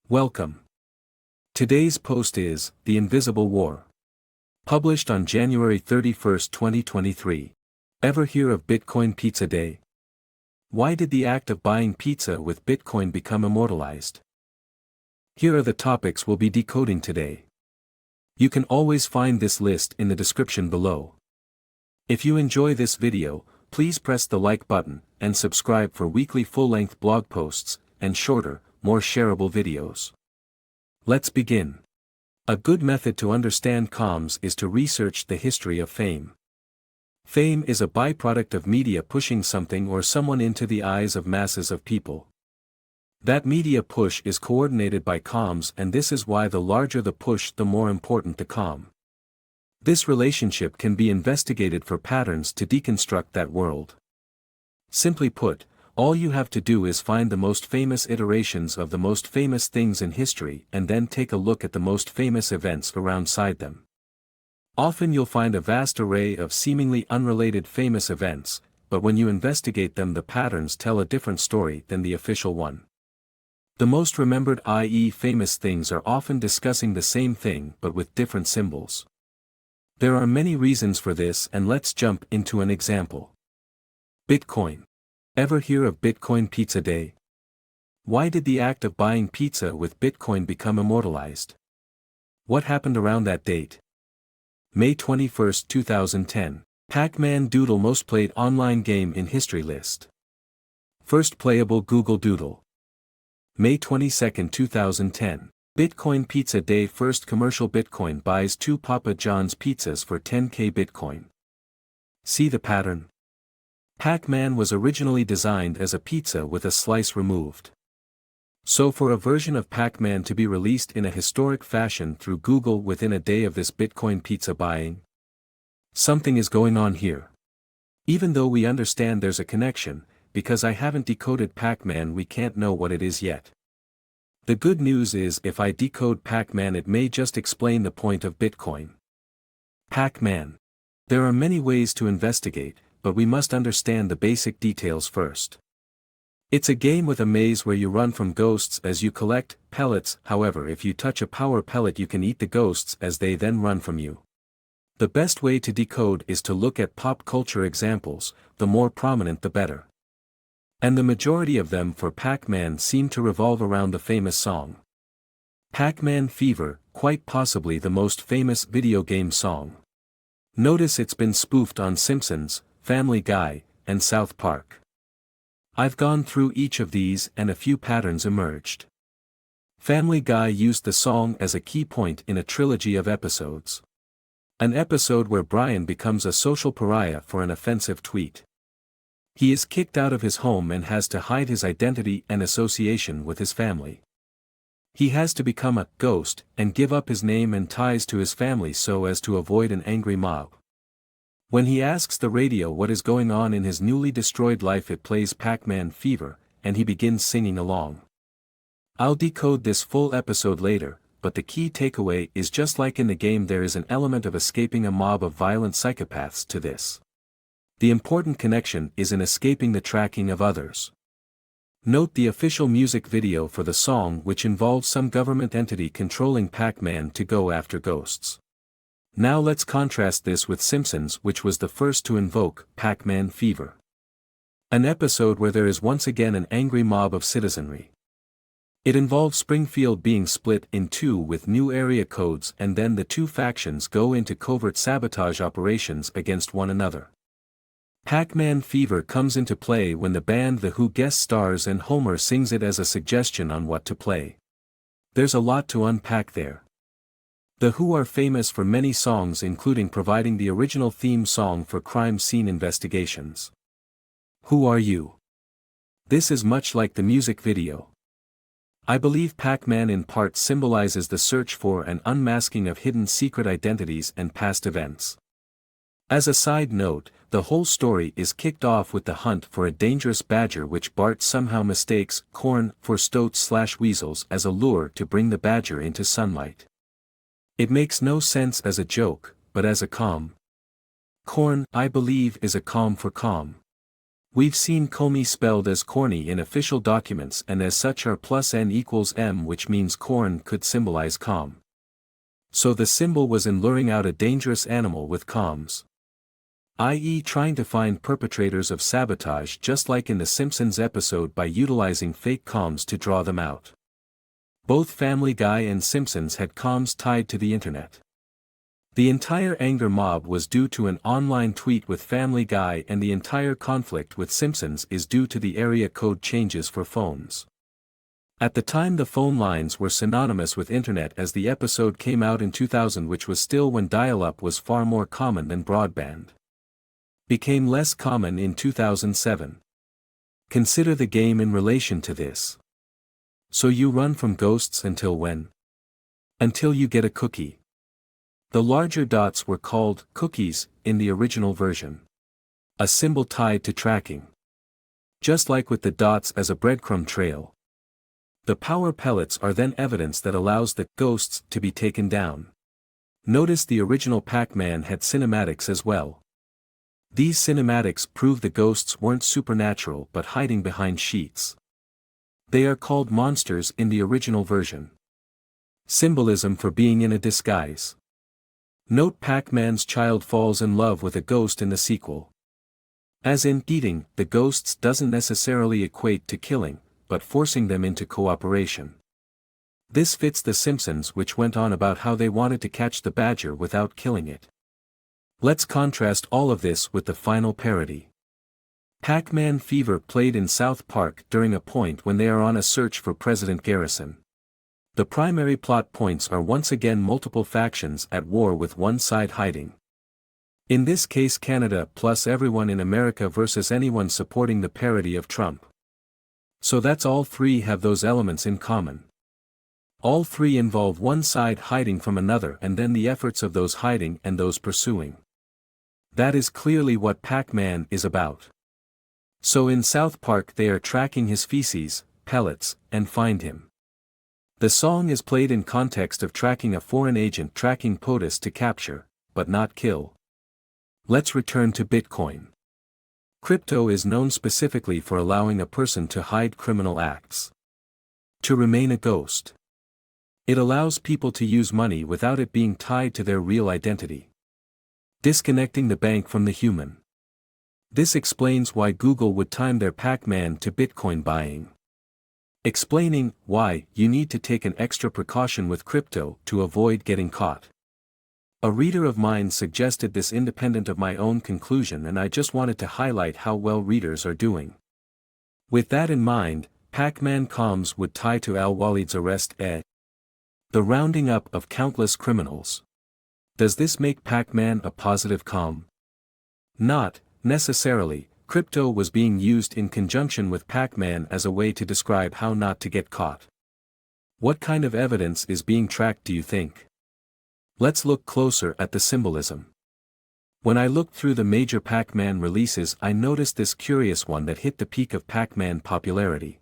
Welcome. Today's post is The Invisible War. Published on January 31, 2023. Ever hear of Bitcoin Pizza Day? Why did the act of buying pizza with Bitcoin become immortalized? Here are the topics we'll be decoding today. You can always find this list in the description below. If you enjoy this video, please press the like button and subscribe for weekly full-length blog posts and shorter, more shareable videos. Let's begin. A good method to understand comms is to research the history of fame. Fame is a byproduct of media pushing something or someone into the eyes of masses of people. That media push is coordinated by comms, and this is why the larger the push, the more important the comm. This relationship can be investigated for patterns to deconstruct that world. Simply put, all you have to do is find the most famous iterations of the most famous things in history and then take a look at the most famous events around them. Often you'll find a vast array of seemingly unrelated famous events, but when you investigate them, the patterns tell a different story than the official one. The most remembered, i.e. famous things, are often discussing the same thing but with different symbols. There are many reasons for this, and let's jump into an example. Bitcoin. Ever hear of Bitcoin Pizza Day? Why did the act of buying pizza with Bitcoin become immortalized? What happened around that date? May 21, 2010. Pac-Man Doodle most played online game in history list. First playable Google Doodle. May 22, 2010. Bitcoin Pizza Day first commercial Bitcoin buys 2 Papa John's pizzas for 10k Bitcoin. See the pattern? Pac-Man was originally designed as a pizza with a slice removed. So for a version of Pac-Man to be released in a historic fashion through Google within a day of this Bitcoin pizza buying, something is going on here. Even though we understand there's a connection, because I haven't decoded Pac-Man, we can't know what it is yet. The good news is, if I decode Pac-Man, it may just explain the point of Bitcoin. Pac-Man. There are many ways to investigate, but we must understand the basic details first. It's a game with a maze where you run from ghosts as you collect pellets. However, if you touch a power pellet, you can eat the ghosts as they then run from you. The best way to decode is to look at pop culture examples, the more prominent the better. And the majority of them for Pac-Man seem to revolve around the famous song Pac-Man Fever, quite possibly the most famous video game song. Notice it's been spoofed on Simpsons, Family Guy, and South Park. I've gone through each of these and a few patterns emerged. Family Guy used the song as a key point in a trilogy of episodes. An episode where Brian becomes a social pariah for an offensive tweet. He is kicked out of his home and has to hide his identity and association with his family. He has to become a ghost and give up his name and ties to his family so as to avoid an angry mob. When he asks the radio what is going on in his newly destroyed life, it plays Pac-Man Fever, and he begins singing along. I'll decode this full episode later, but the key takeaway is, just like in the game, there is an element of escaping a mob of violent psychopaths to this. The important connection is in escaping the tracking of others. Note the official music video for the song, which involves some government entity controlling Pac-Man to go after ghosts. Now let's contrast this with Simpsons, which was the first to invoke Pac-Man Fever. An episode where there is once again an angry mob of citizenry. It involves Springfield being split in two with new area codes, and then the two factions go into covert sabotage operations against one another. Pac-Man Fever comes into play when the band The Who guest stars and Homer sings it as a suggestion on what to play. There's a lot to unpack there. The Who are famous for many songs, including providing the original theme song for crime scene investigations. Who Are You? This is much like the music video. I believe Pac-Man in part symbolizes the search for and unmasking of hidden secret identities and past events. As a side note, the whole story is kicked off with the hunt for a dangerous badger, which Bart somehow mistakes corn for stoats/weasels as a lure to bring the badger into sunlight. It makes no sense as a joke, but as a calm. Corn, I believe, is a calm for calm. We've seen Comey spelled as corny in official documents, and as such our plus N equals M, which means corn could symbolize calm. So the symbol was in luring out a dangerous animal with comms. I.e. trying to find perpetrators of sabotage, just like in the Simpsons episode, by utilizing fake comms to draw them out. Both Family Guy and Simpsons had comms tied to the internet. The entire anger mob was due to an online tweet with Family Guy, and the entire conflict with Simpsons is due to the area code changes for phones. At the time the phone lines were synonymous with internet, as the episode came out in 2000, which was still when dial-up was far more common than broadband. Became less common in 2007. Consider the game in relation to this. So you run from ghosts until when? Until you get a cookie. The larger dots were called cookies in the original version. A symbol tied to tracking. Just like with the dots as a breadcrumb trail. The power pellets are then evidence that allows the ghosts to be taken down. Notice the original Pac-Man had cinematics as well. These cinematics prove the ghosts weren't supernatural but hiding behind sheets. They are called monsters in the original version. Symbolism for being in a disguise. Note Pac-Man's child falls in love with a ghost in the sequel. As in eating, the ghosts doesn't necessarily equate to killing, but forcing them into cooperation. This fits The Simpsons, which went on about how they wanted to catch the badger without killing it. Let's contrast all of this with the final parody. Pac-Man Fever played in South Park during a point when they are on a search for President Garrison. The primary plot points are once again multiple factions at war with one side hiding. In this case Canada plus everyone in America versus anyone supporting the parody of Trump. So that's all three have those elements in common. All three involve one side hiding from another and then the efforts of those hiding and those pursuing. That is clearly what Pac-Man is about. So in South Park they are tracking his feces, pellets, and find him. The song is played in context of tracking a foreign agent tracking POTUS to capture, but not kill. Let's return to Bitcoin. Crypto is known specifically for allowing a person to hide criminal acts. To remain a ghost. It allows people to use money without it being tied to their real identity. Disconnecting the bank from the human. This explains why Google would time their Pac-Man to Bitcoin buying. Explaining why you need to take an extra precaution with crypto to avoid getting caught. A reader of mine suggested this independent of my own conclusion, and I just wanted to highlight how well readers are doing. With that in mind, Pac-Man comms would tie to Al-Walid's arrest the rounding up of countless criminals. Does this make Pac-Man a positive comm? Not necessarily. Crypto was being used in conjunction with Pac-Man as a way to describe how not to get caught. What kind of evidence is being tracked, do you think? Let's look closer at the symbolism. When I looked through the major Pac-Man releases, I noticed this curious one that hit the peak of Pac-Man popularity.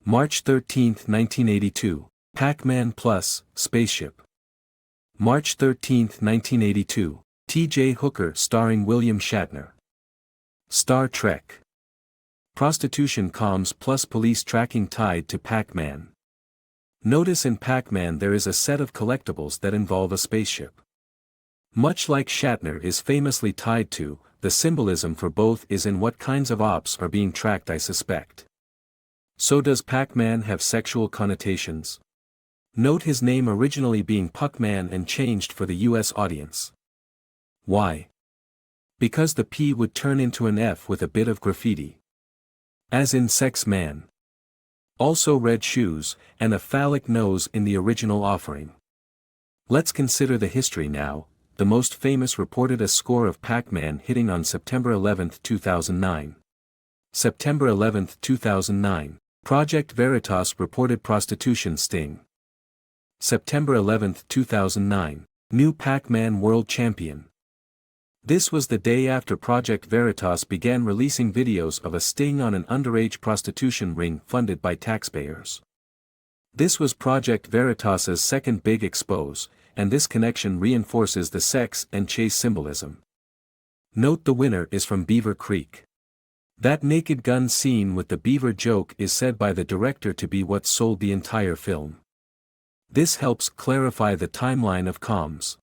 March 13, 1982, Pac-Man Plus, Spaceship. March 13, 1982, T.J. Hooker starring William Shatner. Star Trek. Prostitution comms plus police tracking tied to Pac-Man. Notice in Pac-Man there is a set of collectibles that involve a spaceship. Much like Shatner is famously tied to, the symbolism for both is in what kinds of ops are being tracked, I suspect. So does Pac-Man have sexual connotations? Note his name originally being Puck-Man and changed for the US audience. Why? Because the P would turn into an F with a bit of graffiti. As in Sex Man. Also red shoes, and a phallic nose in the original offering. Let's consider the history now. The most famous reported a score of Pac-Man hitting on September 11, 2009. September 11, 2009, Project Veritas reported prostitution sting. September 11, 2009, new Pac-Man World Champion. This was the day after Project Veritas began releasing videos of a sting on an underage prostitution ring funded by taxpayers. This was Project Veritas's second big expose, and this connection reinforces the sex and chase symbolism. Note the winner is from Beaver Creek. That naked gun scene with the beaver joke is said by the director to be what sold the entire film. This helps clarify the timeline of comms.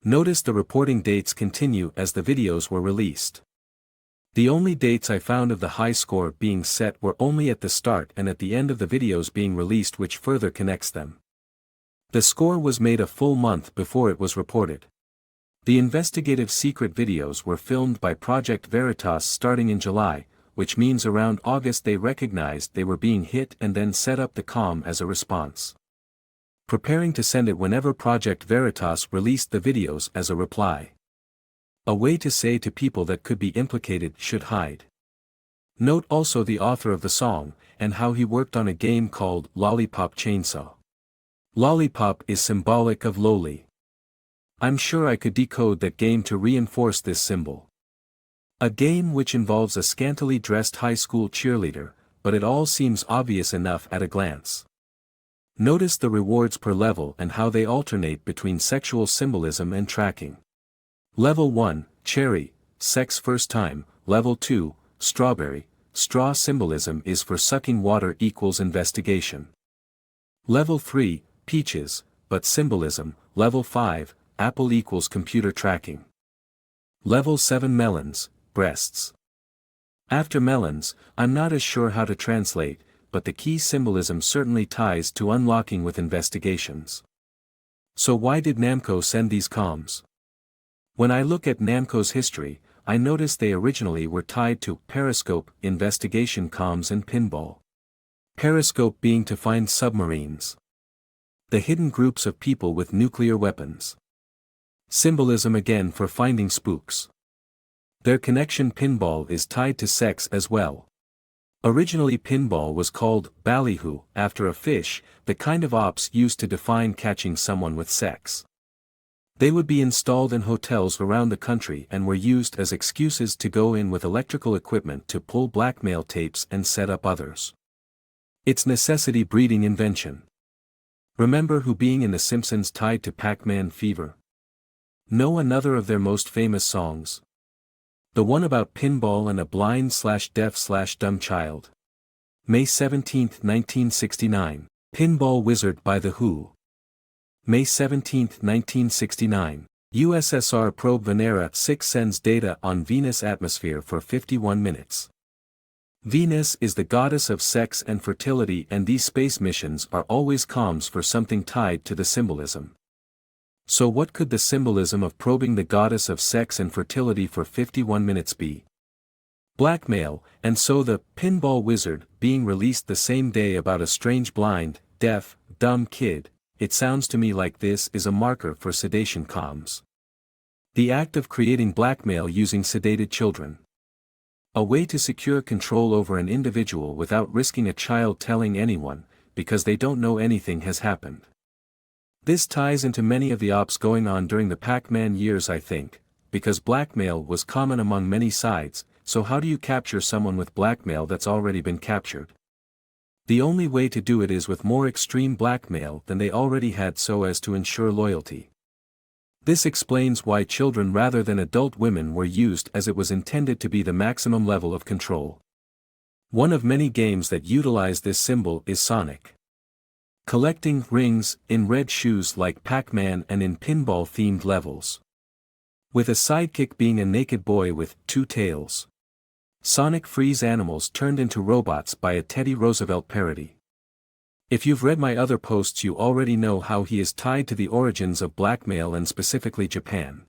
Notice the reporting dates continue as the videos were released. The only dates I found of the high score being set were only at the start and at the end of the videos being released, which further connects them. The score was made a full month before it was reported. The investigative secret videos were filmed by Project Veritas starting in July, which means around August they recognized they were being hit and then set up the comm as a response. Preparing to send it whenever Project Veritas released the videos as a reply. A way to say to people that could be implicated should hide. Note also the author of the song, and how he worked on a game called Lollipop Chainsaw. Lollipop is symbolic of lowly. I'm sure I could decode that game to reinforce this symbol. A game which involves a scantily dressed high school cheerleader, but it all seems obvious enough at a glance. Notice the rewards per level and how they alternate between sexual symbolism and tracking. Level 1, Cherry, sex first time. Level 2, Strawberry, straw symbolism is for sucking water equals investigation. Level 3, Peaches, but symbolism. Level 5, Apple equals computer tracking. Level 7, Melons, breasts. After melons, I'm not as sure how to translate, but the key symbolism certainly ties to unlocking with investigations. So why did Namco send these comms? When I look at Namco's history, I notice they originally were tied to Periscope, investigation comms and pinball. Periscope being to find submarines. The hidden groups of people with nuclear weapons. Symbolism again for finding spooks. Their connection pinball is tied to sex as well. Originally pinball was called ballyhoo, after a fish, the kind of ops used to define catching someone with sex. They would be installed in hotels around the country and were used as excuses to go in with electrical equipment to pull blackmail tapes and set up others. It's necessity breeding invention. Remember who being in The Simpsons tied to Pac-Man fever? Know another of their most famous songs? The one about pinball and a blind/deaf/dumb child. May 17, 1969, Pinball Wizard by The Who. May 17, 1969, USSR probe Venera 6 sends data on Venus atmosphere for 51 minutes. Venus is the goddess of sex and fertility, and these space missions are always comms for something tied to the symbolism. So what could the symbolism of probing the goddess of sex and fertility for 51 minutes be? Blackmail, and so the Pinball Wizard being released the same day about a strange blind, deaf, dumb kid, it sounds to me like this is a marker for sedation comms. The act of creating blackmail using sedated children. A way to secure control over an individual without risking a child telling anyone, because they don't know anything has happened. This ties into many of the ops going on during the Pac-Man years, I think, because blackmail was common among many sides, so how do you capture someone with blackmail that's already been captured? The only way to do it is with more extreme blackmail than they already had so as to ensure loyalty. This explains why children rather than adult women were used, as it was intended to be the maximum level of control. One of many games that utilize this symbol is Sonic. Collecting rings in red shoes like Pac-Man and in pinball-themed levels. With a sidekick being a naked boy with 2 tails. Sonic frees animals turned into robots by a Teddy Roosevelt parody. If you've read my other posts, you already know how he is tied to the origins of blackmail and specifically Japan.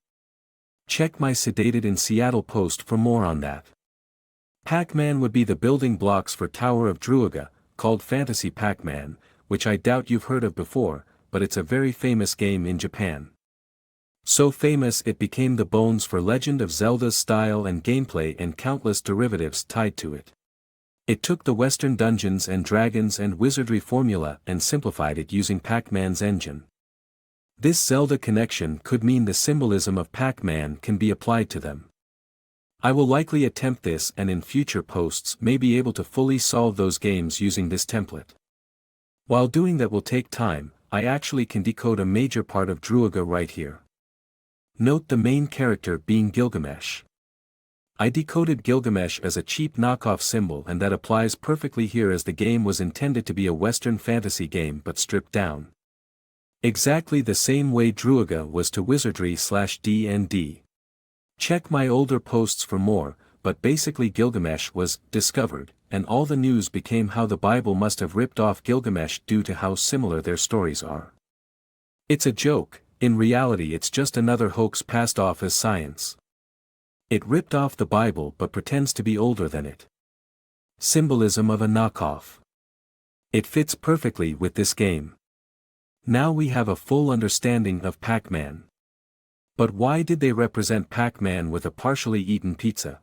Check my Sedated in Seattle post for more on that. Pac-Man would be the building blocks for Tower of Druaga, called Fantasy Pac-Man, which I doubt you've heard of before, but it's a very famous game in Japan. So famous it became the bones for Legend of Zelda's style and gameplay and countless derivatives tied to it. It took the Western Dungeons and Dragons and Wizardry formula and simplified it using Pac-Man's engine. This Zelda connection could mean the symbolism of Pac-Man can be applied to them. I will likely attempt this and in future posts may be able to fully solve those games using this template. While doing that will take time, I actually can decode a major part of Druaga right here. Note the main character being Gilgamesh. I decoded Gilgamesh as a cheap knockoff symbol, and that applies perfectly here as the game was intended to be a Western fantasy game but stripped down. Exactly the same way Druaga was to Wizardry/D&D. Check my older posts for more, but basically Gilgamesh was discovered, and all the news became how the Bible must have ripped off Gilgamesh due to how similar their stories are. It's a joke, in reality it's just another hoax passed off as science. It ripped off the Bible but pretends to be older than it. Symbolism of a knockoff. It fits perfectly with this game. Now we have a full understanding of Pac-Man. But why did they represent Pac-Man with a partially eaten pizza?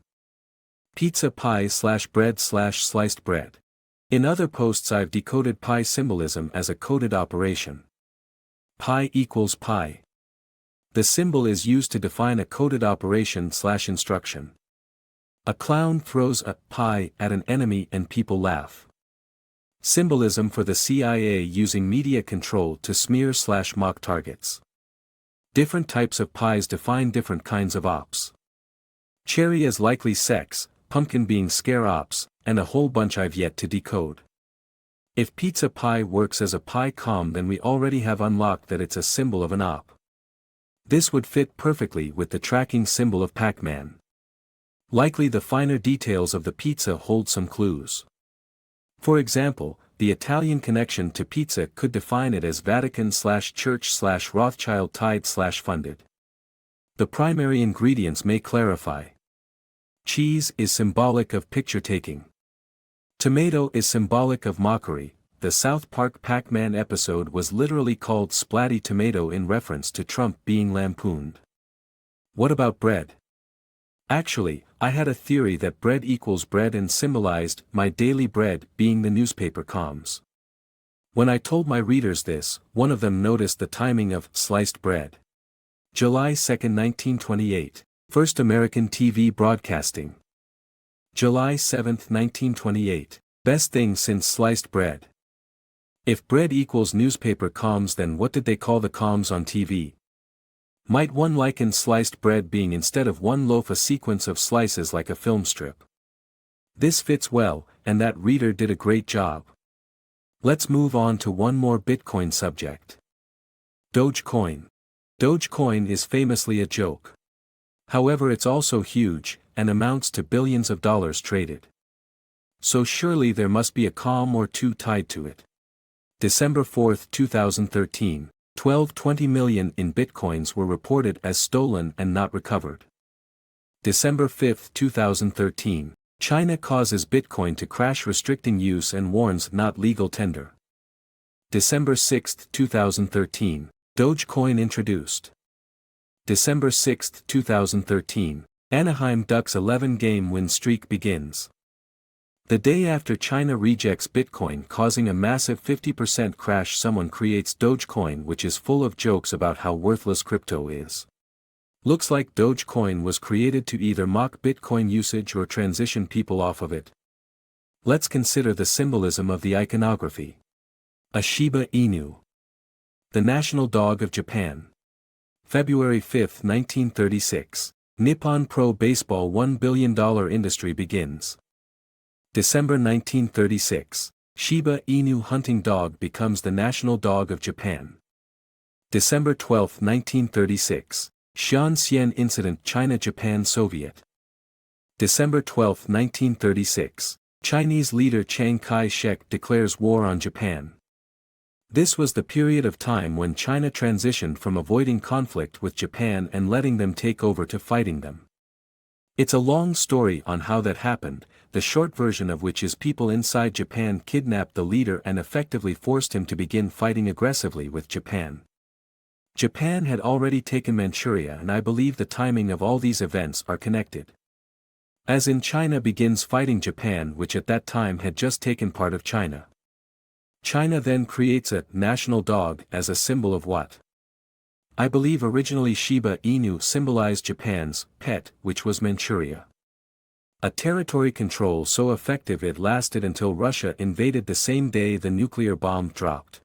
Pizza pie/bread/sliced bread. In other posts I've decoded pie symbolism as a coded operation. Pi equals pi. The symbol is used to define a coded operation/instruction. A clown throws a pie at an enemy and people laugh. Symbolism for the CIA using media control to smear/mock targets. Different types of pies define different kinds of ops. Cherry as likely sex, pumpkin being scare ops, and a whole bunch I've yet to decode. If pizza pie works as a pie com, then we already have unlocked that it's a symbol of an op. This would fit perfectly with the tracking symbol of Pac-Man. Likely the finer details of the pizza hold some clues. For example, the Italian connection to pizza could define it as Vatican/Church/Rothschild tied/funded. The primary ingredients may clarify. Cheese is symbolic of picture-taking. Tomato is symbolic of mockery. The South Park Pac-Man episode was literally called Splatty Tomato in reference to Trump being lampooned. What about bread? Actually, I had a theory that bread equals bread and symbolized my daily bread being the newspaper comms. When I told my readers this, one of them noticed the timing of sliced bread. July 2, 1928, first American TV broadcasting. July 7, 1928, best thing since sliced bread. If bread equals newspaper comms, then what did they call the comms on TV? Might one liken sliced bread being instead of one loaf a sequence of slices like a film strip? This fits well, and that reader did a great job. Let's move on to one more Bitcoin subject. Dogecoin. Dogecoin is famously a joke. However, it's also huge, and amounts to billions of dollars traded. So surely there must be a com or two tied to it. December 4, 2013, 20 million in bitcoins were reported as stolen and not recovered. December 5, 2013, China causes Bitcoin to crash, restricting use and warns not legal tender. December 6, 2013, Dogecoin introduced. December 6, 2013, Anaheim Ducks 11-game win streak begins. The day after China rejects Bitcoin, causing a massive 50% crash, someone creates Dogecoin, which is full of jokes about how worthless crypto is. Looks like Dogecoin was created to either mock Bitcoin usage or transition people off of it. Let's consider the symbolism of the iconography. A Shiba Inu. The national dog of Japan. February 5, 1936. Nippon Pro Baseball $1 billion industry begins. December 1936, Shiba Inu hunting dog becomes the national dog of Japan. December 12, 1936, Xianxian incident, China-Japan Soviet. December 12, 1936, Chinese leader Chiang Kai-shek declares war on Japan. This was the period of time when China transitioned from avoiding conflict with Japan and letting them take over to fighting them. It's a long story on how that happened, the short version of which is people inside Japan kidnapped the leader and effectively forced him to begin fighting aggressively with Japan. Japan had already taken Manchuria, and I believe the timing of all these events are connected. As in, China begins fighting Japan, which at that time had just taken part of China. China then creates a national dog as a symbol of what? I believe originally Shiba Inu symbolized Japan's pet, which was Manchuria. A territory control so effective it lasted until Russia invaded the same day the nuclear bomb dropped.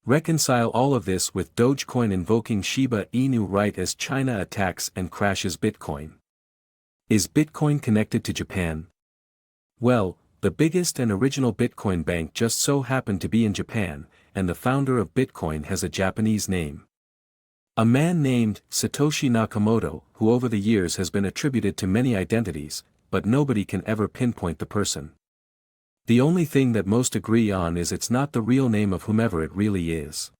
Reconcile all of this with Dogecoin invoking Shiba Inu right as China attacks and crashes Bitcoin. Is Bitcoin connected to Japan? Well, the biggest and original Bitcoin bank just so happened to be in Japan, and the founder of Bitcoin has a Japanese name. A man named Satoshi Nakamoto, who over the years has been attributed to many identities, but nobody can ever pinpoint the person. The only thing that most agree on is it's not the real name of whomever it really is.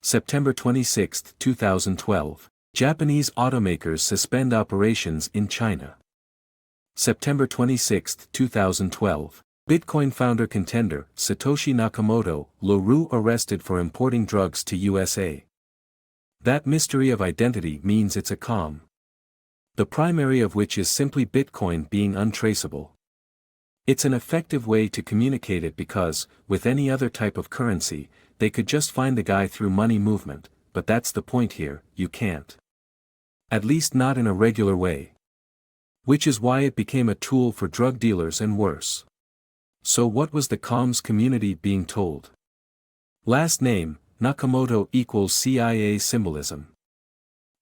September 26, 2012. Japanese automakers suspend operations in China. September 26, 2012. Bitcoin founder contender, Satoshi Nakamoto, LaRue arrested for importing drugs to USA. That mystery of identity means it's a com. The primary of which is simply Bitcoin being untraceable. It's an effective way to communicate it because, with any other type of currency, they could just find the guy through money movement, but that's the point here, you can't. At least not in a regular way. Which is why it became a tool for drug dealers and worse. So what was the comms community being told? Last name, Nakamoto equals CIA symbolism.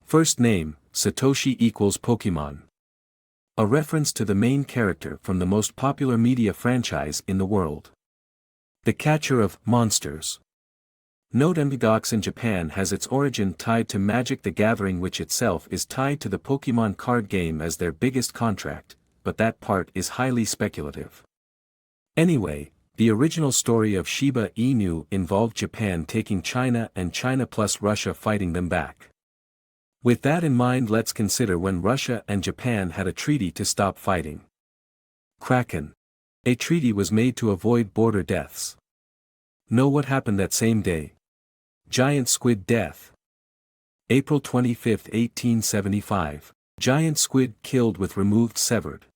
First name, Satoshi equals Pokemon. A reference to the main character from the most popular media franchise in the world. The catcher of monsters. Note Mdox in Japan has its origin tied to Magic the Gathering, which itself is tied to the Pokemon card game as their biggest contract, but that part is highly speculative. Anyway, the original story of Shiba Inu involved Japan taking China and China plus Russia fighting them back. With that in mind, let's consider when Russia and Japan had a treaty to stop fighting. Kraken. A treaty was made to avoid border deaths. Know what happened that same day? Giant squid death. April 25, 1875. Giant squid killed with removed severed.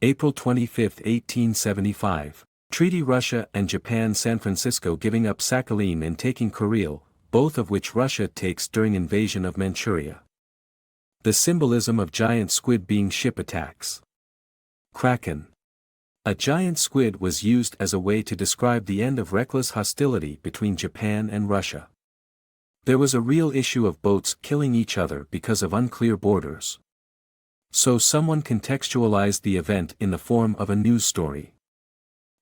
April 25, 1875. Treaty Russia and Japan San Francisco giving up Sakhalin and taking Kuril, both of which Russia takes during invasion of Manchuria. The symbolism of giant squid being ship attacks. Kraken. A giant squid was used as a way to describe the end of reckless hostility between Japan and Russia. There was a real issue of boats killing each other because of unclear borders. So someone contextualized the event in the form of a news story.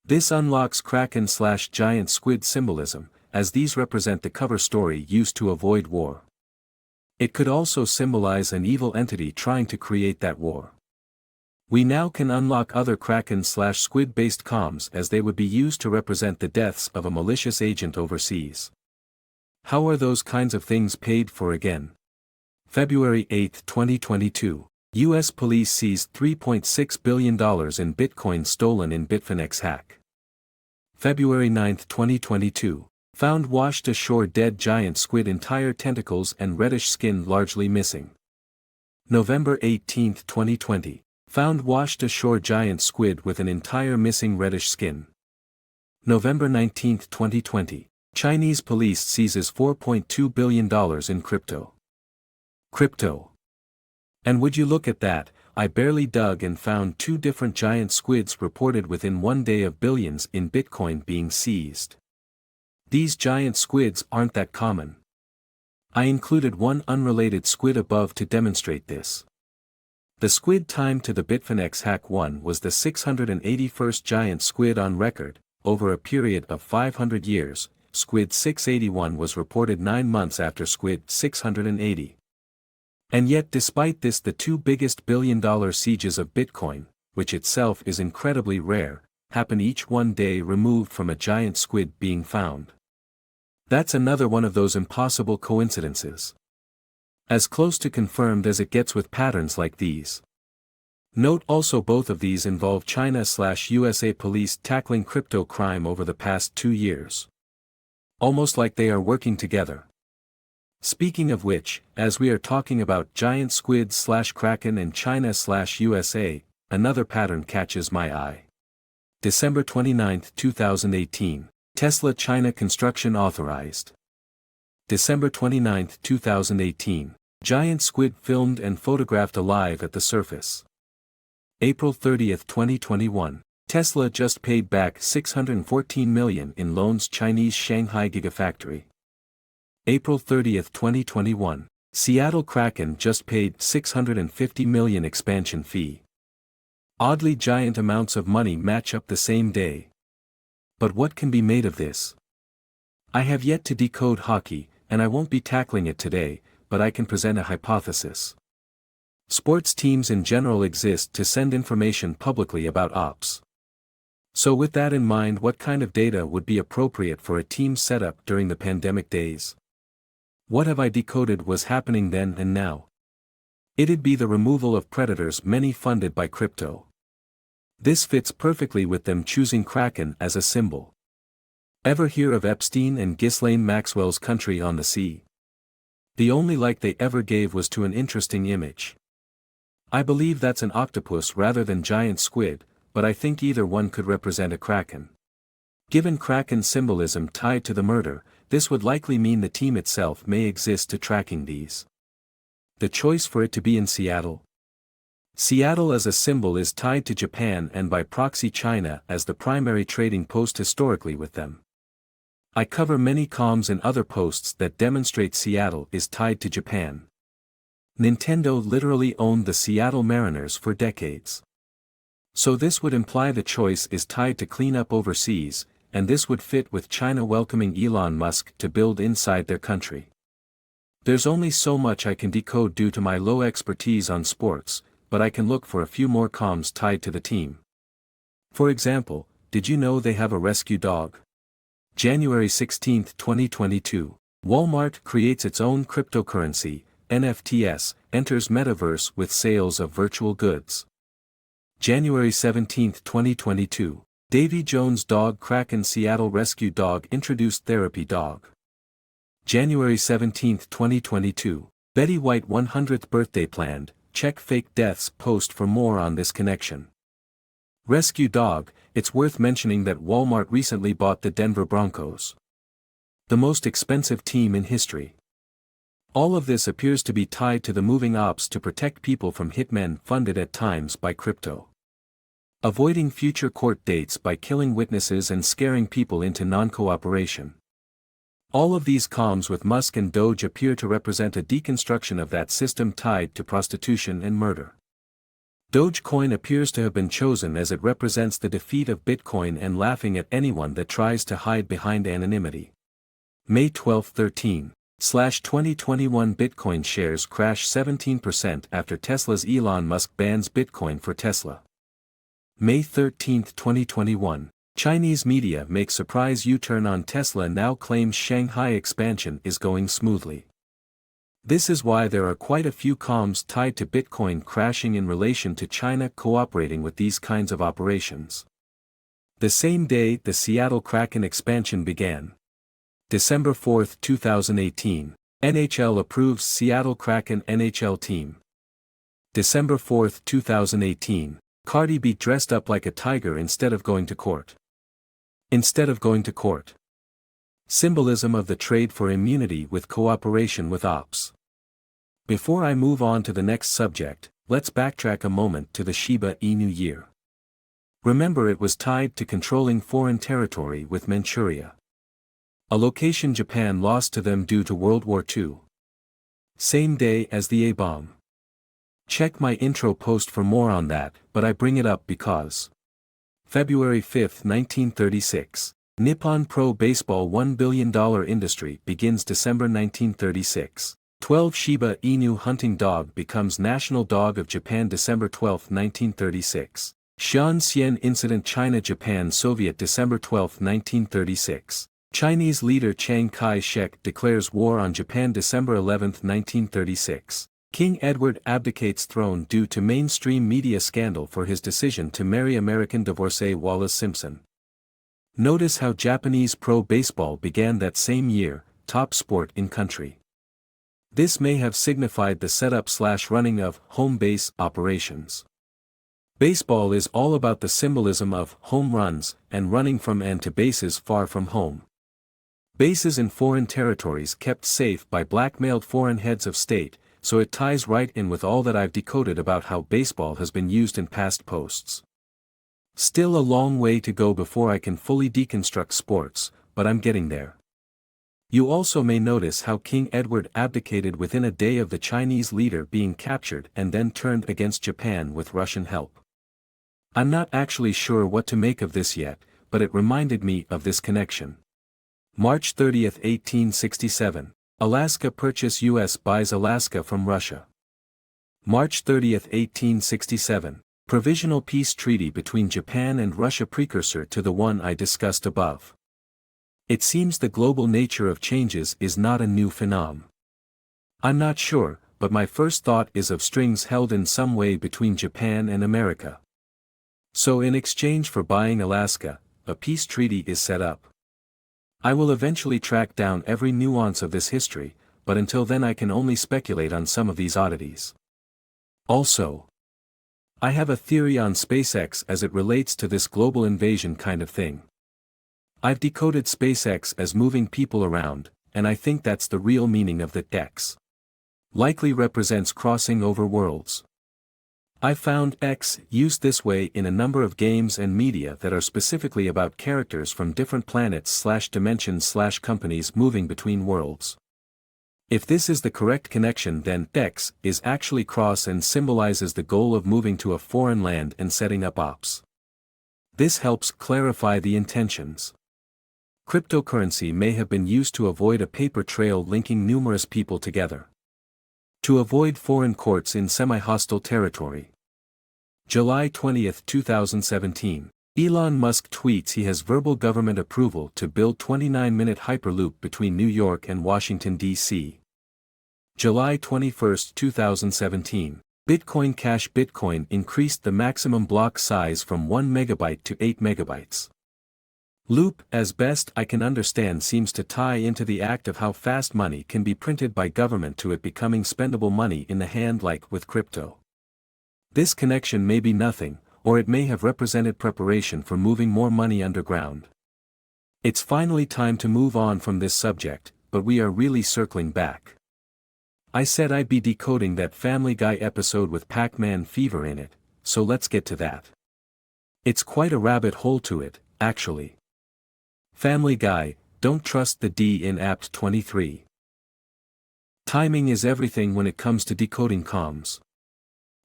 This unlocks Kraken/giant squid symbolism, as these represent the cover story used to avoid war. It could also symbolize an evil entity trying to create that war. We now can unlock other Kraken/squid-based comms as they would be used to represent the deaths of a malicious agent overseas. How are those kinds of things paid for again? February 8, 2022. U.S. police seized $3.6 billion in Bitcoin stolen in Bitfinex hack. February 9, 2022. Found washed ashore dead giant squid, entire tentacles and reddish skin largely missing. November 18, 2020. Found washed ashore giant squid with an entire missing reddish skin. November 19, 2020. Chinese police seizes $4.2 billion in crypto. Crypto. And would you look at that, I barely dug and found 2 different giant squids reported within one day of billions in Bitcoin being seized. These giant squids aren't that common. I included one unrelated squid above to demonstrate this. The squid time to the Bitfinex hack 1 was the 681st giant squid on record. Over a period of 500 years, squid 681 was reported 9 months after squid 680. And yet despite this, the 2 biggest billion-dollar sieges of Bitcoin, which itself is incredibly rare, happen each one day removed from a giant squid being found. That's another one of those impossible coincidences. As close to confirmed as it gets with patterns like these. Note also both of these involve China/USA police tackling crypto crime over the past 2 years. Almost like they are working together. Speaking of which, as we are talking about giant squid/Kraken and China/USA, another pattern catches my eye. December 29, 2018, Tesla China construction authorized. December 29, 2018, giant squid filmed and photographed alive at the surface. April 30, 2021, Tesla just paid back $614 million in loans Chinese Shanghai Gigafactory. April 30, 2021, Seattle Kraken just paid $650 million expansion fee. Oddly giant amounts of money match up the same day. But what can be made of this? I have yet to decode hockey, and I won't be tackling it today, but I can present a hypothesis. Sports teams in general exist to send information publicly about ops. So with that in mind, what kind of data would be appropriate for a team setup during the pandemic days? What have I decoded was happening then and now? It'd be the removal of predators, many funded by crypto. This fits perfectly with them choosing Kraken as a symbol. Ever hear of Epstein and Ghislaine Maxwell's Country on the Sea? The only like they ever gave was to an interesting image. I believe that's an octopus rather than giant squid, but I think either one could represent a Kraken. Given Kraken's symbolism tied to the murder, this would likely mean the team itself may exist to tracking these. The choice for it to be in Seattle. Seattle as a symbol is tied to Japan and by proxy China as the primary trading post historically with them. I cover many comms in other posts that demonstrate Seattle is tied to Japan. Nintendo literally owned the Seattle Mariners for decades. So this would imply the choice is tied to clean up overseas, and this would fit with China welcoming Elon Musk to build inside their country. There's only so much I can decode due to my low expertise on sports, but I can look for a few more comms tied to the team. For example, did you know they have a rescue dog? January 16, 2022, Walmart creates its own cryptocurrency, NFTs, enters metaverse with sales of virtual goods. January 17, 2022, Davy Jones' dog Kraken Seattle rescue dog introduced therapy dog. January 17, 2022, Betty White 100th birthday planned, check fake deaths post for more on this connection. Rescue dog, it's worth mentioning that Walmart recently bought the Denver Broncos. The most expensive team in history. All of this appears to be tied to the moving ops to protect people from hitmen funded at times by crypto. Avoiding future court dates by killing witnesses and scaring people into non-cooperation. All of these comms with Musk and Doge appear to represent a deconstruction of that system tied to prostitution and murder. Dogecoin appears to have been chosen as it represents the defeat of Bitcoin and laughing at anyone that tries to hide behind anonymity. May 12, 2021 Bitcoin shares crash 17% after Tesla's Elon Musk bans Bitcoin for Tesla. May 13, 2021, Chinese media makes surprise U-turn on Tesla now claims Shanghai expansion is going smoothly. This is why there are quite a few comms tied to Bitcoin crashing in relation to China cooperating with these kinds of operations. The same day the Seattle Kraken expansion began. December 4, 2018, NHL approves Seattle Kraken NHL team. December 4, 2018, Cardi B dressed up like a tiger instead of going to court. Symbolism of the trade for immunity with cooperation with ops. Before I move on to the next subject, let's backtrack a moment to the Shiba Inu year. Remember, it was tied to controlling foreign territory with Manchuria. A location Japan lost to them due to World War II. Same day as the A-bomb. Check my intro post for more on that, but I bring it up because February 5, 1936, Nippon Pro Baseball $1 billion industry begins. December 1936, 12 Shiba Inu hunting dog becomes National Dog of Japan. December 12, 1936, Xian incident China-Japan Soviet. December 12, 1936, Chinese leader Chiang Kai-shek declares war on Japan. December 11, 1936. King Edward abdicates throne due to mainstream media scandal for his decision to marry American divorcee Wallis Simpson. Notice how Japanese pro baseball began that same year, top sport in country. This may have signified the setup/running of home base operations. Baseball is all about the symbolism of home runs and running from and to bases far from home. Bases in foreign territories kept safe by blackmailed foreign heads of state, so it ties right in with all that I've decoded about how baseball has been used in past posts. Still a long way to go before I can fully deconstruct sports, but I'm getting there. You also may notice how King Edward abdicated within a day of the Chinese leader being captured and then turned against Japan with Russian help. I'm not actually sure what to make of this yet, but it reminded me of this connection. March 30, 1867. Alaska Purchase U.S. buys Alaska from Russia. March 30, 1867. Provisional peace treaty between Japan and Russia precursor to the one I discussed above. It seems the global nature of changes is not a new phenomenon. I'm not sure, but my first thought is of strings held in some way between Japan and America. So in exchange for buying Alaska, a peace treaty is set up. I will eventually track down every nuance of this history, but until then I can only speculate on some of these oddities. Also, I have a theory on SpaceX as it relates to this global invasion kind of thing. I've decoded SpaceX as moving people around, and I think that's the real meaning of the X. Likely represents crossing over worlds. I've found X used this way in a number of games and media that are specifically about characters from different planets/dimensions/companies moving between worlds. If this is the correct connection, then X is actually cross and symbolizes the goal of moving to a foreign land and setting up ops. This helps clarify the intentions. Cryptocurrency may have been used to avoid a paper trail linking numerous people together. To avoid foreign courts in semi-hostile territory. July 20, 2017. Elon Musk tweets he has verbal government approval to build 29-minute Hyperloop between New York and Washington, D.C. July 21, 2017. Bitcoin Cash Bitcoin increased the maximum block size from 1 megabyte to 8 megabytes. Loop, as best I can understand, seems to tie into the act of how fast money can be printed by government to it becoming spendable money in the hand like with crypto. This connection may be nothing, or it may have represented preparation for moving more money underground. It's finally time to move on from this subject, but we are really circling back. I said I'd be decoding that Family Guy episode with Pac-Man fever in it, so let's get to that. It's quite a rabbit hole to it, actually. Family Guy, don't trust the D in Apt 23. Timing is everything when it comes to decoding comms.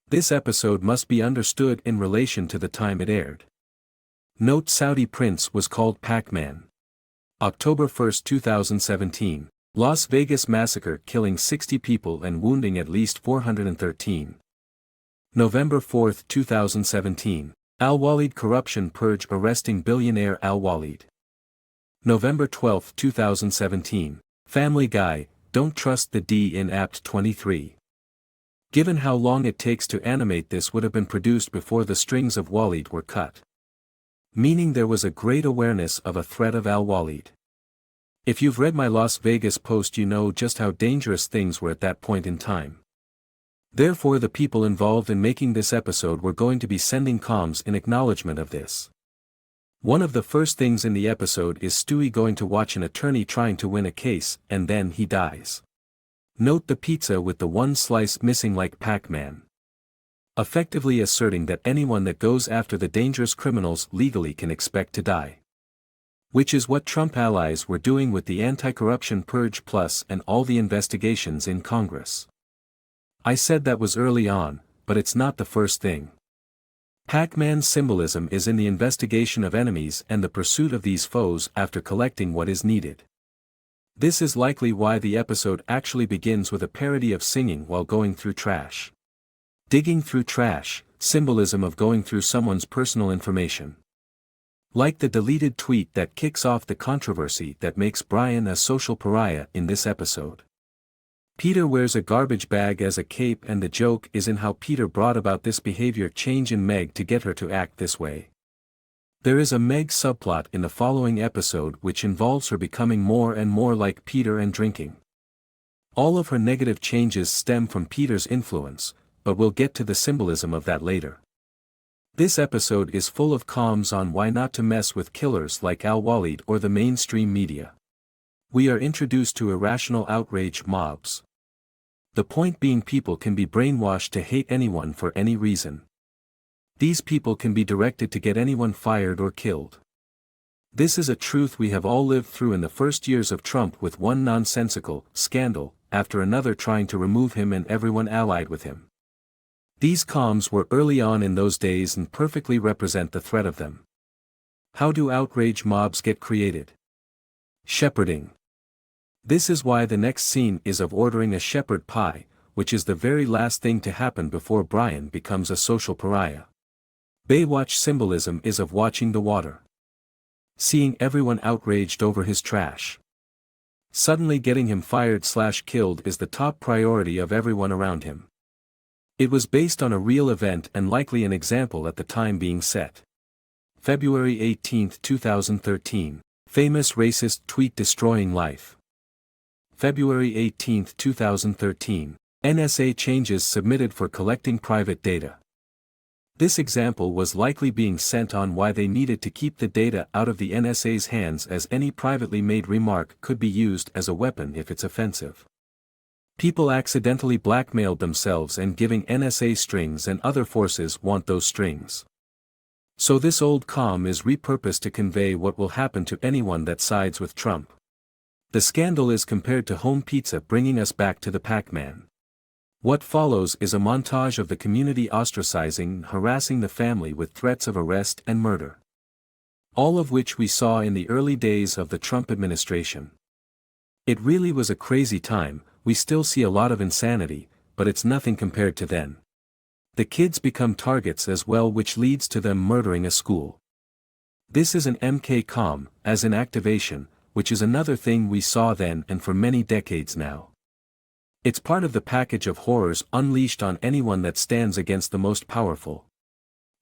This episode must be understood in relation to the time it aired. Note: Saudi Prince was called Pac-Man. October 1, 2017. Las Vegas massacre killing 60 people and wounding at least 413. November 4, 2017. Al-Walid corruption purge arresting billionaire Al-Walid. November 12, 2017. Family Guy, don't trust the D in Apt 23. Given how long it takes to animate, this would have been produced before the strings of Walid were cut. Meaning there was a great awareness of a threat of Al-Walid. If you've read my Las Vegas post, you know just how dangerous things were at that point in time. Therefore the people involved in making this episode were going to be sending comms in acknowledgement of this. One of the first things in the episode is Stewie going to watch an attorney trying to win a case, and then he dies. Note the pizza with the one slice missing like Pac-Man. Effectively asserting that anyone that goes after the dangerous criminals legally can expect to die. Which is what Trump allies were doing with the Anti-Corruption Purge Plus and all the investigations in Congress. I said that was early on, but it's not the first thing. Pac-Man's symbolism is in the investigation of enemies and the pursuit of these foes after collecting what is needed. This is likely why the episode actually begins with a parody of singing while going through trash. Digging through trash, symbolism of going through someone's personal information. Like the deleted tweet that kicks off the controversy that makes Brian a social pariah in this episode. Peter wears a garbage bag as a cape, and the joke is in how Peter brought about this behavior change in Meg to get her to act this way. There is a Meg subplot in the following episode which involves her becoming more and more like Peter and drinking. All of her negative changes stem from Peter's influence, but we'll get to the symbolism of that later. This episode is full of comms on why not to mess with killers like Al-Walid or the mainstream media. We are introduced to irrational outrage mobs. The point being, people can be brainwashed to hate anyone for any reason. These people can be directed to get anyone fired or killed. This is a truth we have all lived through in the first years of Trump, with one nonsensical scandal after another trying to remove him and everyone allied with him. These comms were early on in those days and perfectly represent the threat of them. How do outrage mobs get created? Shepherding. This is why the next scene is of ordering a shepherd pie, which is the very last thing to happen before Brian becomes a social pariah. Baywatch symbolism is of watching the water. Seeing everyone outraged over his trash. Suddenly getting him fired/killed is the top priority of everyone around him. It was based on a real event and likely an example at the time being set. February 18, 2013. Famous racist tweet destroying life. February 18, 2013. NSA changes submitted for collecting private data. This example was likely being sent on why they needed to keep the data out of the NSA's hands, as any privately made remark could be used as a weapon if it's offensive. People accidentally blackmailed themselves and giving NSA strings, and other forces want those strings. So this old comm is repurposed to convey what will happen to anyone that sides with Trump. The scandal is compared to home pizza, bringing us back to the Pac-Man. What follows is a montage of the community ostracizing and harassing the family with threats of arrest and murder. All of which we saw in the early days of the Trump administration. It really was a crazy time. We still see a lot of insanity, but it's nothing compared to then. The kids become targets as well, which leads to them murdering a school. This is an MK comm, as in activation, which is another thing we saw then and for many decades now. It's part of the package of horrors unleashed on anyone that stands against the most powerful.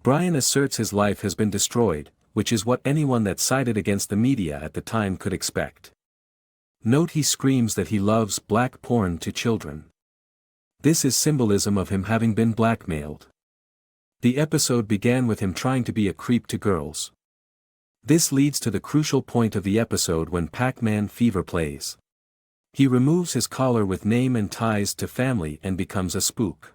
Brian asserts his life has been destroyed, which is what anyone that sided against the media at the time could expect. Note he screams that he loves black porn to children. This is symbolism of him having been blackmailed. The episode began with him trying to be a creep to girls. This leads to the crucial point of the episode when Pac-Man Fever plays. He removes his collar with name and ties to family and becomes a spook.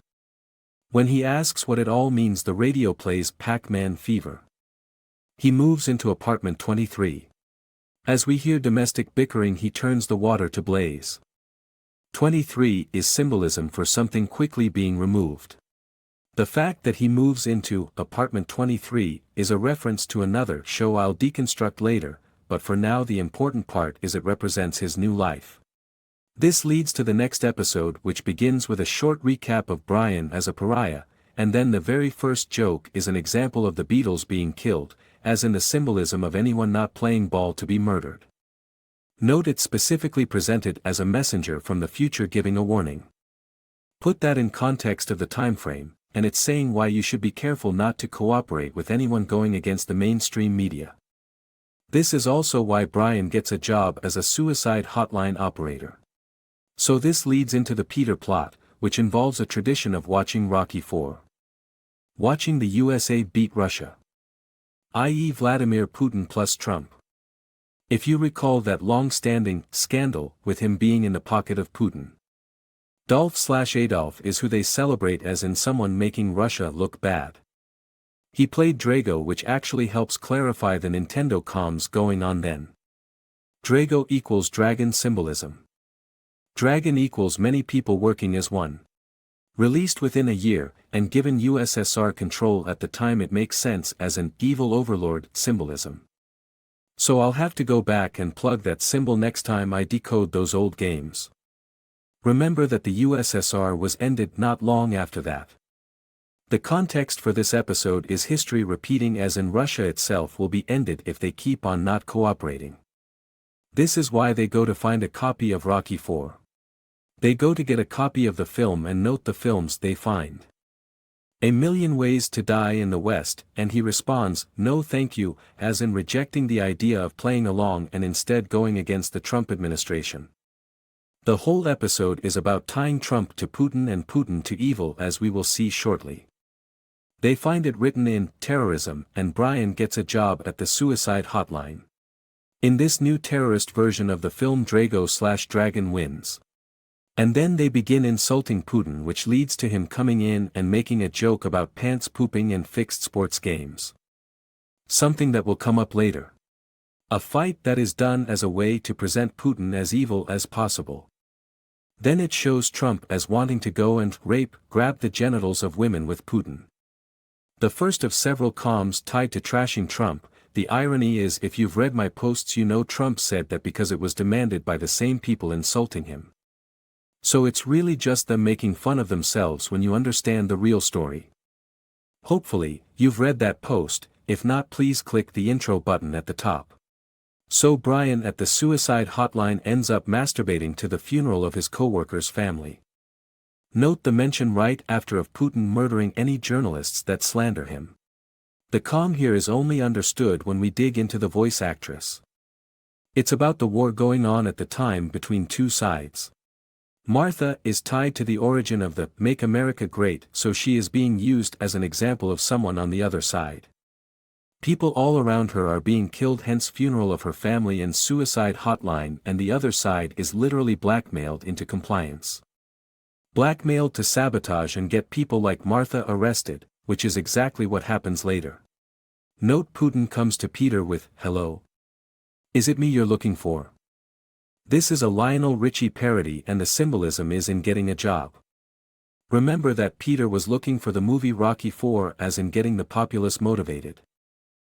When he asks what it all means, the radio plays Pac-Man Fever. He moves into apartment 23. As we hear domestic bickering, he turns the water to blaze. 23 is symbolism for something quickly being removed. The fact that he moves into apartment 23 is a reference to another show I'll deconstruct later, but for now the important part is it represents his new life. This leads to the next episode, which begins with a short recap of Brian as a pariah, and then the very first joke is an example of the Beatles being killed, as in the symbolism of anyone not playing ball to be murdered. Note it's specifically presented as a messenger from the future giving a warning. Put that in context of the time frame, and it's saying why you should be careful not to cooperate with anyone going against the mainstream media. This is also why Brian gets a job as a suicide hotline operator. So this leads into the Peter plot, which involves a tradition of watching Rocky IV. Watching the USA beat Russia. I.e. Vladimir Putin plus Trump. If you recall that long-standing scandal with him being in the pocket of Putin. Dolph/Adolf is who they celebrate as in someone making Russia look bad. He played Drago, which actually helps clarify the Nintendo comms going on then. Drago equals dragon symbolism. Dragon equals many people working as one. Released within a year, and given USSR control at the time, it makes sense as an evil overlord symbolism. So I'll have to go back and plug that symbol next time I decode those old games. Remember that the USSR was ended not long after that. The context for this episode is history repeating, as in Russia itself will be ended if they keep on not cooperating. This is why they go to find a copy of Rocky IV. They go to get a copy of the film and note the films they find. A Million Ways to Die in the West, and he responds, no thank you, as in rejecting the idea of playing along and instead going against the Trump administration. The whole episode is about tying Trump to Putin and Putin to evil, as we will see shortly. They find it written in terrorism, and Brian gets a job at the suicide hotline. In this new terrorist version of the film, Drago/Dragon wins. And then they begin insulting Putin, which leads to him coming in and making a joke about pants pooping and fixed sports games. Something that will come up later. A fight that is done as a way to present Putin as evil as possible. Then it shows Trump as wanting to go and grab the genitals of women with Putin. The first of several comms tied to trashing Trump. The irony is, if you've read my posts, you know Trump said that because it was demanded by the same people insulting him. So it's really just them making fun of themselves when you understand the real story. Hopefully, you've read that post. If not, please click the intro button at the top. So Brian at the suicide hotline ends up masturbating to the funeral of his co-worker's family. Note the mention right after of Putin murdering any journalists that slander him. The comm here is only understood when we dig into the voice actress. It's about the war going on at the time between two sides. Martha is tied to the origin of the "Make America Great," so she is being used as an example of someone on the other side. People all around her are being killed, hence funeral of her family and suicide hotline, and the other side is literally blackmailed into compliance. Blackmailed to sabotage and get people like Martha arrested, which is exactly what happens later. Note Putin comes to Peter with, "Hello? Is it me you're looking for?" This is a Lionel Richie parody, and the symbolism is in getting a job. Remember that Peter was looking for the movie Rocky IV, as in getting the populace motivated.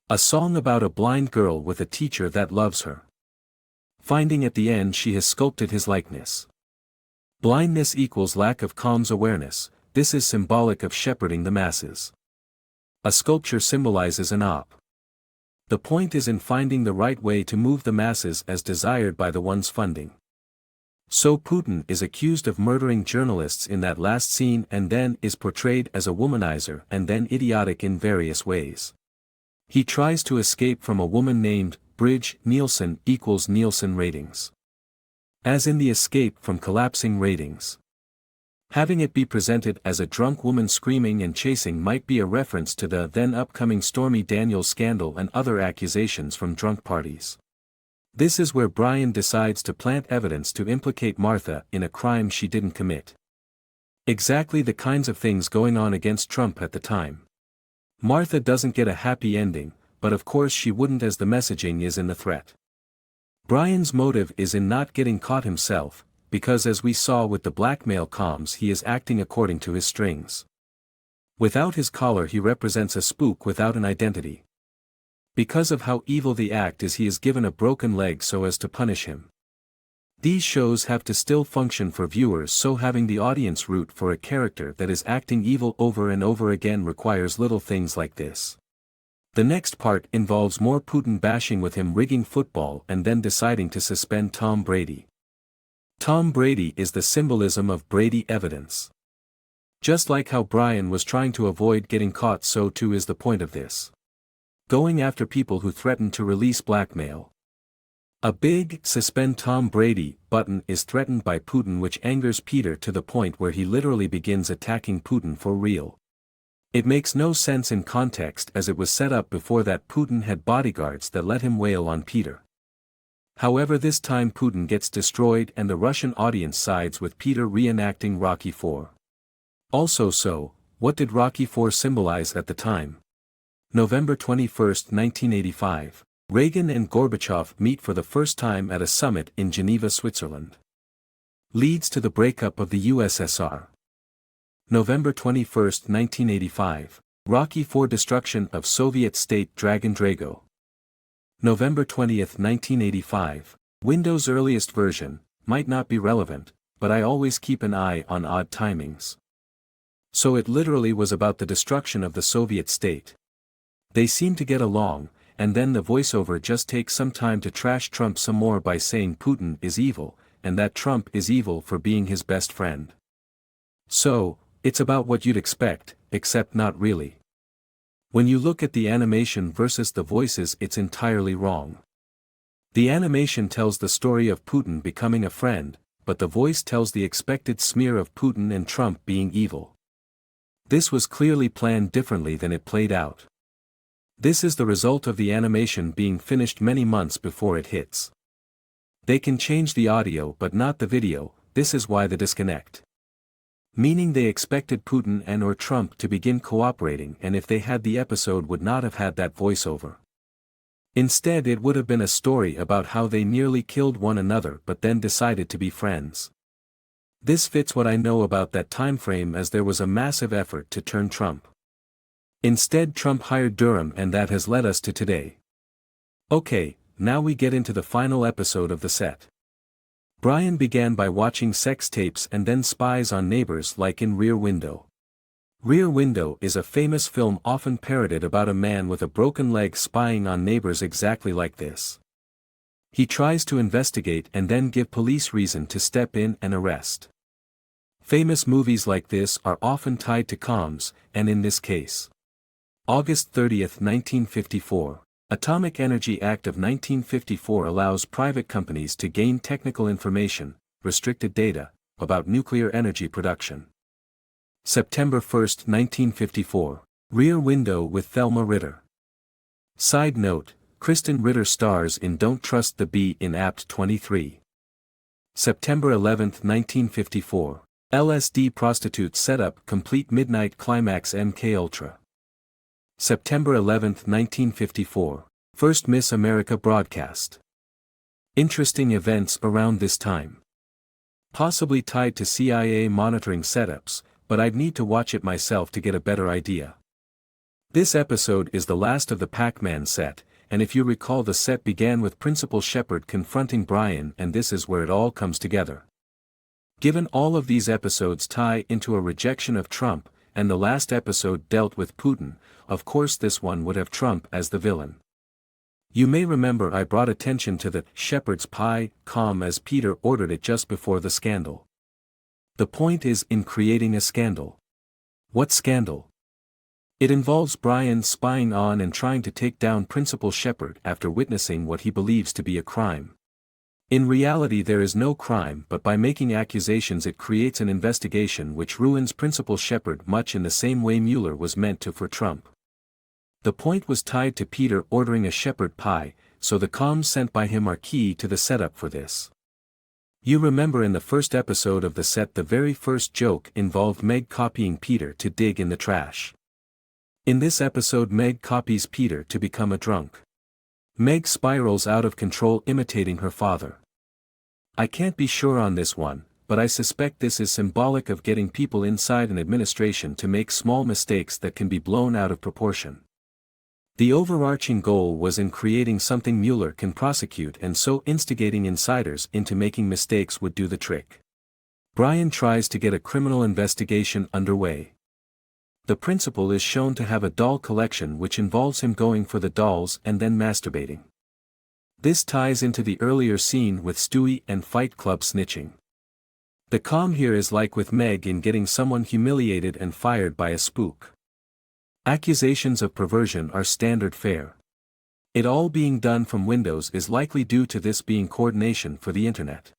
A song about a blind girl with a teacher that loves her. Finding at the end she has sculpted his likeness. Blindness equals lack of comms awareness. This is symbolic of shepherding the masses. A sculpture symbolizes an op. The point is in finding the right way to move the masses as desired by the ones funding. So Putin is accused of murdering journalists in that last scene, and then is portrayed as a womanizer and then idiotic in various ways. He tries to escape from a woman named Bridge Nielsen equals Nielsen ratings. As in the escape from collapsing ratings. Having it be presented as a drunk woman screaming and chasing might be a reference to the then upcoming Stormy Daniels scandal and other accusations from drunk parties. This is where Brian decides to plant evidence to implicate Martha in a crime she didn't commit. Exactly the kinds of things going on against Trump at the time. Martha doesn't get a happy ending, but of course she wouldn't, as the messaging is in the threat. Brian's motive is in not getting caught himself, because as we saw with the blackmail comms, he is acting according to his strings. Without his collar he represents a spook without an identity. Because of how evil the act is, he is given a broken leg so as to punish him. These shows have to still function for viewers, so having the audience root for a character that is acting evil over and over again requires little things like this. The next part involves more Putin bashing with him rigging football and then deciding to suspend Tom Brady. Tom Brady is the symbolism of Brady evidence. Just like how Brian was trying to avoid getting caught, so too is the point of this. Going after people who threaten to release blackmail. A big "suspend Tom Brady" button is threatened by Putin, which angers Peter to the point where he literally begins attacking Putin for real. It makes no sense in context, as it was set up before that Putin had bodyguards that let him wail on Peter. However, this time Putin gets destroyed and the Russian audience sides with Peter reenacting Rocky IV. Also, so, what did Rocky IV symbolize at the time? November 21, 1985. Reagan and Gorbachev meet for the first time at a summit in Geneva, Switzerland. Leads to the breakup of the USSR. November 21, 1985. Rocky IV destruction of Soviet state Dragon Drago. November 20, 1985. Windows' earliest version, might not be relevant, but I always keep an eye on odd timings. So it literally was about the destruction of the Soviet state. They seem to get along, and then the voiceover just takes some time to trash Trump some more by saying Putin is evil, and that Trump is evil for being his best friend. So, it's about what you'd expect, except not really. When you look at the animation versus the voices, it's entirely wrong. The animation tells the story of Putin becoming a friend, but the voice tells the expected smear of Putin and Trump being evil. This was clearly planned differently than it played out. This is the result of the animation being finished many months before it hits. They can change the audio but not the video. This is why the disconnect. Meaning they expected Putin and or Trump to begin cooperating, and if they had, the episode would not have had that voiceover. Instead, it would have been a story about how they nearly killed one another but then decided to be friends. This fits what I know about that time frame, as there was a massive effort to turn Trump. Instead, Trump hired Durham, and that has led us to today. Okay, now we get into the final episode of the set. Brian began by watching sex tapes and then spies on neighbors, like in Rear Window. Rear Window is a famous film often parodied about a man with a broken leg spying on neighbors exactly like this. He tries to investigate and then give police reason to step in and arrest. Famous movies like this are often tied to comms, and in this case. August 30, 1954. Atomic Energy Act of 1954 allows private companies to gain technical information, restricted data, about nuclear energy production. September 1, 1954. Rear Window with Thelma Ritter. Side note, Kristen Ritter stars in Don't Trust the Bee in Apt 23. September 11, 1954. LSD prostitute setup complete midnight climax MKUltra. September 11, 1954. First Miss America broadcast. Interesting events around this time. Possibly tied to CIA monitoring setups, but I'd need to watch it myself to get a better idea. This episode is the last of the Pac-Man set, and if you recall, the set began with Principal Shepard confronting Brian, and this is where it all comes together. Given all of these episodes tie into a rejection of Trump, and the last episode dealt with Putin, of course this one would have Trump as the villain. You may remember I brought attention to the Shepherd's Pie comm as Peter ordered it just before the scandal. The point is in creating a scandal. What scandal? It involves Brian spying on and trying to take down Principal Shepard after witnessing what he believes to be a crime. In reality, there is no crime, but by making accusations it creates an investigation which ruins Principal Shepard, much in the same way Mueller was meant to for Trump. The point was tied to Peter ordering a Shepherd pie, so the comms sent by him are key to the setup for this. You remember in the first episode of the set, the very first joke involved Meg copying Peter to dig in the trash. In this episode, Meg copies Peter to become a drunk. Meg spirals out of control, imitating her father. I can't be sure on this one, but I suspect this is symbolic of getting people inside an administration to make small mistakes that can be blown out of proportion. The overarching goal was in creating something Mueller can prosecute, and so instigating insiders into making mistakes would do the trick. Brian tries to get a criminal investigation underway. The principal is shown to have a doll collection which involves him going for the dolls and then masturbating. This ties into the earlier scene with Stewie and Fight Club snitching. The comm here is like with Meg in getting someone humiliated and fired by a spook. Accusations of perversion are standard fare. It all being done from Windows is likely due to this being coordination for the internet.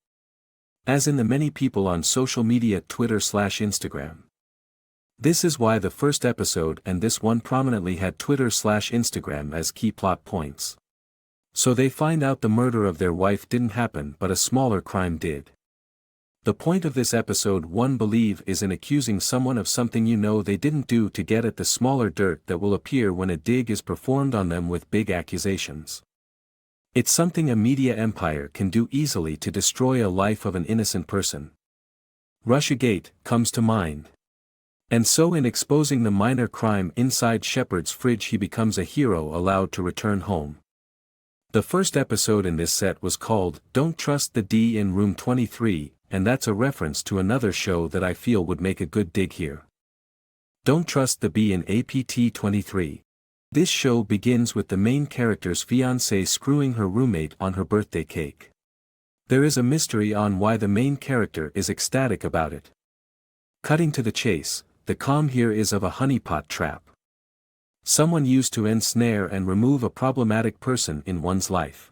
As in the many people on social media, Twitter/Instagram. This is why the first episode and this one prominently had Twitter/Instagram as key plot points. So they find out the murder of their wife didn't happen, but a smaller crime did. The point of this episode, one believe, is in accusing someone of something you know they didn't do to get at the smaller dirt that will appear when a dig is performed on them with big accusations. It's something a media empire can do easily to destroy a life of an innocent person. Russiagate comes to mind. And so in exposing the minor crime inside Shepard's fridge, he becomes a hero allowed to return home. The first episode in this set was called Don't Trust the D in Room 23, and that's a reference to another show that I feel would make a good dig here. Don't Trust the B in APT 23. This show begins with the main character's fiancée screwing her roommate on her birthday cake. There is a mystery on why the main character is ecstatic about it. Cutting to the chase, the comm here is of a honeypot trap. Someone used to ensnare and remove a problematic person in one's life.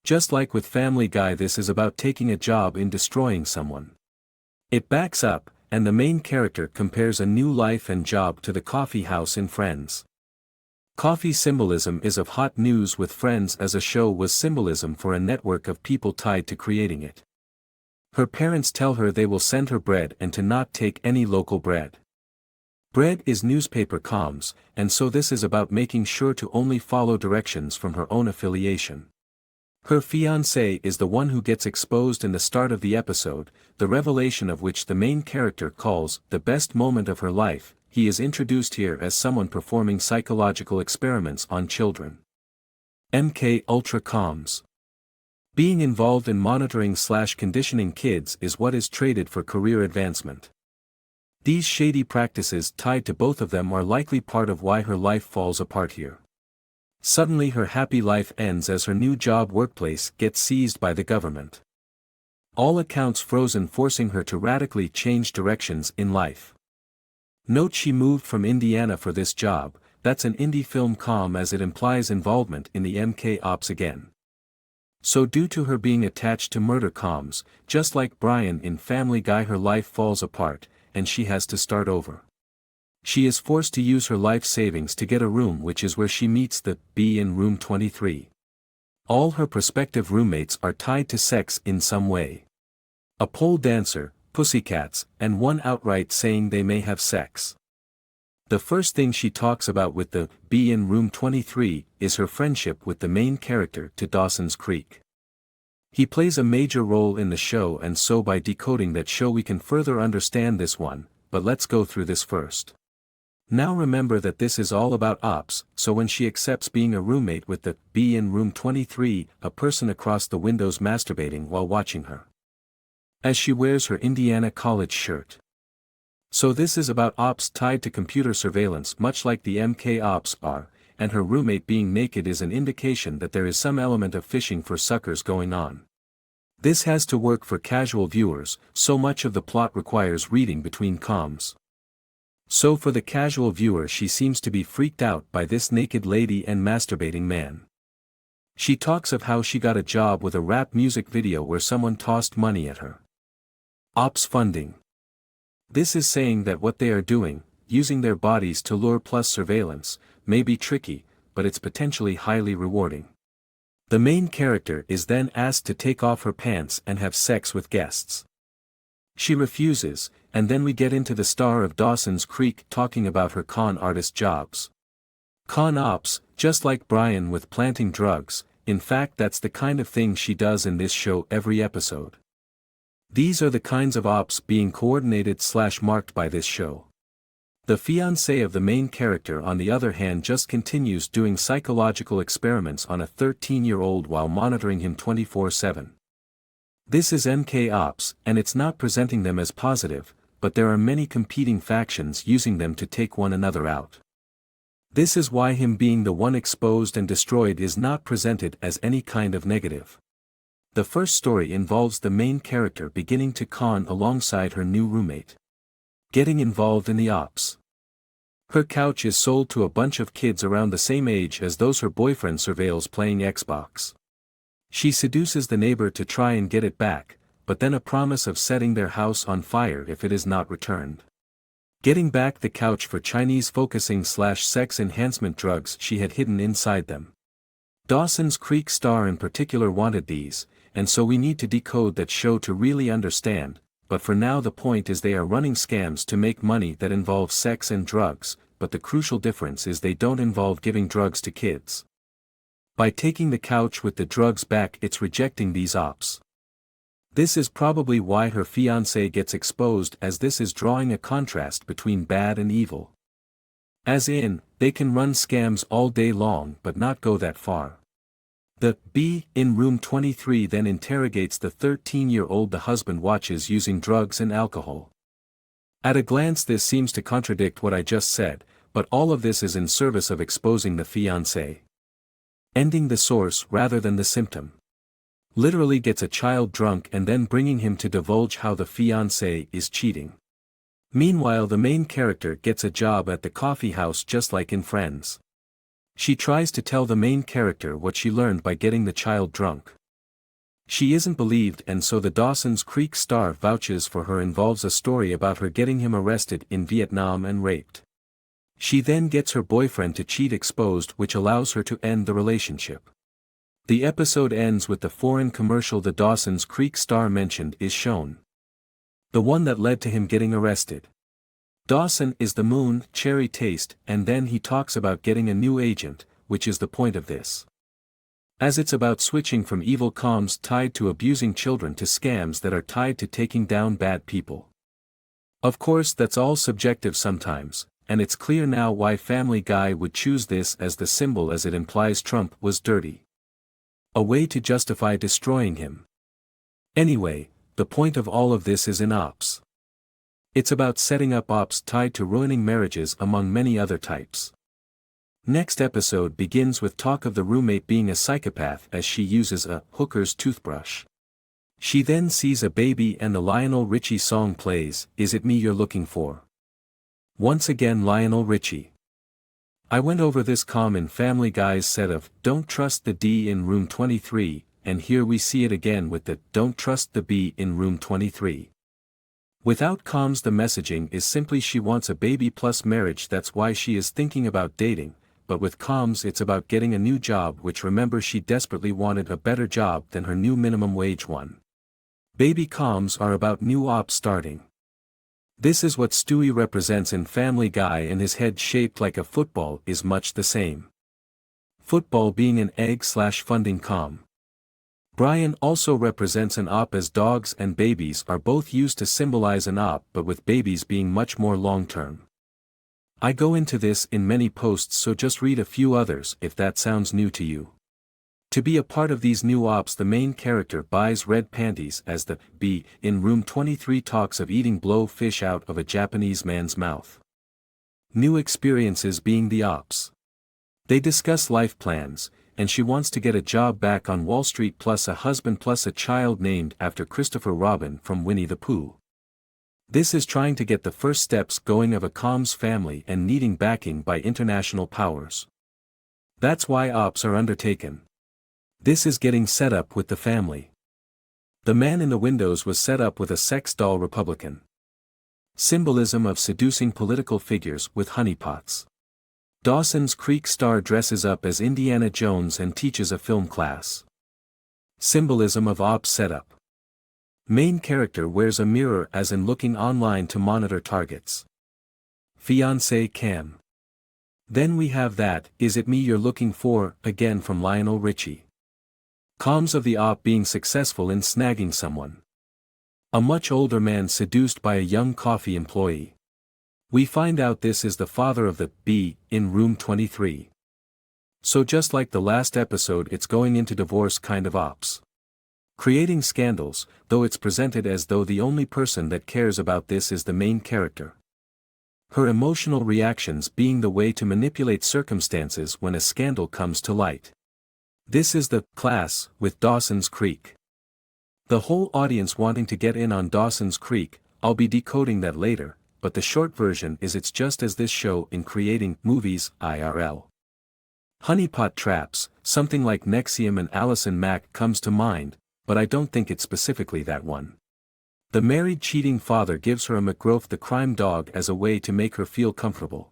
Just like with Family Guy, this is about taking a job in destroying someone. It backs up, and the main character compares a new life and job to the coffee house in Friends. Coffee symbolism is of hot news with Friends, as a show was symbolism for a network of people tied to creating it. Her parents tell her they will send her bread and to not take any local bread. Bread is newspaper comms, and so this is about making sure to only follow directions from her own affiliation. Her fiancé is the one who gets exposed in the start of the episode, the revelation of which the main character calls the best moment of her life. He is introduced here as someone performing psychological experiments on children. MK Ultra Comms. Being involved in monitoring/conditioning kids is what is traded for career advancement. These shady practices tied to both of them are likely part of why her life falls apart here. Suddenly her happy life ends as her new job workplace gets seized by the government. All accounts frozen, forcing her to radically change directions in life. Note she moved from Indiana for this job. That's an indie film comm, as it implies involvement in the MK Ops again. So due to her being attached to murder comms, just like Brian in Family Guy, her life falls apart, and she has to start over. She is forced to use her life savings to get a room, which is where she meets the B in room 23. All her prospective roommates are tied to sex in some way. A pole dancer, pussycats, and one outright saying they may have sex. The first thing she talks about with the B in room 23 is her friendship with the main character to Dawson's Creek. He plays a major role in the show, and so by decoding that show we can further understand this one, but let's go through this first. Now remember that this is all about ops, so when she accepts being a roommate with the B in room 23, a person across the window's masturbating while watching her, as she wears her Indiana college shirt. So this is about ops tied to computer surveillance, much like the MK ops are, and her roommate being naked is an indication that there is some element of fishing for suckers going on. This has to work for casual viewers, so much of the plot requires reading between comms. So for the casual viewer, she seems to be freaked out by this naked lady and masturbating man. She talks of how she got a job with a rap music video where someone tossed money at her. Ops funding. This is saying that what they are doing, using their bodies to lure plus surveillance, may be tricky, but it's potentially highly rewarding. The main character is then asked to take off her pants and have sex with guests. She refuses, and then we get into the star of Dawson's Creek talking about her con artist jobs. Con ops, just like Brian with planting drugs. In fact, that's the kind of thing she does in this show every episode. These are the kinds of ops being coordinated/marked by this show. The fiancé of the main character, on the other hand, just continues doing psychological experiments on a 13-year-old while monitoring him 24/7. This is MK Ops, and it's not presenting them as positive, but there are many competing factions using them to take one another out. This is why him being the one exposed and destroyed is not presented as any kind of negative. The first story involves the main character beginning to con alongside her new roommate, getting involved in the ops. Her couch is sold to a bunch of kids around the same age as those her boyfriend surveils playing Xbox. She seduces the neighbor to try and get it back, but then a promise of setting their house on fire if it is not returned. Getting back the couch for Chinese focusing/sex enhancement drugs she had hidden inside them. Dawson's Creek star in particular wanted these, and so we need to decode that show to really understand, but for now the point is they are running scams to make money that involve sex and drugs, but the crucial difference is they don't involve giving drugs to kids. By taking the couch with the drugs back, it's rejecting these ops. This is probably why her fiancé gets exposed, as this is drawing a contrast between bad and evil. As in, they can run scams all day long but not go that far. The B in room 23 then interrogates the 13-year-old the husband watches using drugs and alcohol. At a glance this seems to contradict what I just said, but all of this is in service of exposing the fiancé. Ending the source rather than the symptom. Literally gets a child drunk and then bringing him to divulge how the fiancé is cheating. Meanwhile the main character gets a job at the coffee house just like in Friends. She tries to tell the main character what she learned by getting the child drunk. She isn't believed, and so the Dawson's Creek star vouches for her involves a story about her getting him arrested in Vietnam and raped. She then gets her boyfriend to cheat exposed, which allows her to end the relationship. The episode ends with the foreign commercial the Dawson's Creek star mentioned is shown. The one that led to him getting arrested. Dawson is the moon, cherry taste, and then he talks about getting a new agent, which is the point of this. As it's about switching from evil comms tied to abusing children to scams that are tied to taking down bad people. Of course that's all subjective sometimes, and it's clear now why Family Guy would choose this as the symbol, as it implies Trump was dirty. A way to justify destroying him. Anyway, the point of all of this is in ops. It's about setting up ops tied to ruining marriages among many other types. Next episode begins with talk of the roommate being a psychopath as she uses a hooker's toothbrush. She then sees a baby and the Lionel Richie song plays, Is It Me You're Looking For? Once again Lionel Richie. I went over this comm in Family Guy's set of Don't Trust the D in Room 23, and here we see it again with the Don't Trust the B in Room 23. Without comms the messaging is simply she wants a baby plus marriage, that's why she is thinking about dating, but with comms it's about getting a new job, which remember she desperately wanted a better job than her new minimum wage one. Baby comms are about new ops starting. This is what Stewie represents in Family Guy, and his head shaped like a football is much the same. Football being an egg/funding comm. Brian also represents an op, as dogs and babies are both used to symbolize an op, but with babies being much more long-term. I go into this in many posts, so just read a few others if that sounds new to you. To be a part of these new ops, the main character buys red panties as the B in Room 23 talks of eating blowfish out of a Japanese man's mouth. New experiences being the ops. They discuss life plans, and she wants to get a job back on Wall Street plus a husband plus a child named after Christopher Robin from Winnie the Pooh. This is trying to get the first steps going of a comms family and needing backing by international powers. That's why ops are undertaken. This is getting set up with the family. The man in the windows was set up with a sex doll Republican. Symbolism of seducing political figures with honeypots. Dawson's Creek star dresses up as Indiana Jones and teaches a film class. Symbolism of ops setup. Main character wears a mirror as in looking online to monitor targets. Fiancé cam. Then we have that Is It Me You're Looking For, again from Lionel Richie. Comms of the op being successful in snagging someone. A much older man seduced by a young coffee employee. We find out this is the father of the B in Room 23. So just like the last episode, it's going into divorce kind of ops. Creating scandals, though it's presented as though the only person that cares about this is the main character. Her emotional reactions being the way to manipulate circumstances when a scandal comes to light. This is the class with Dawson's Creek. The whole audience wanting to get in on Dawson's Creek. I'll be decoding that later, but the short version is it's just as this show in creating movies IRL. Honeypot traps, something like Nexium and Allison Mack comes to mind, but I don't think it's specifically that one. The married cheating father gives her a McGroth the crime dog as a way to make her feel comfortable.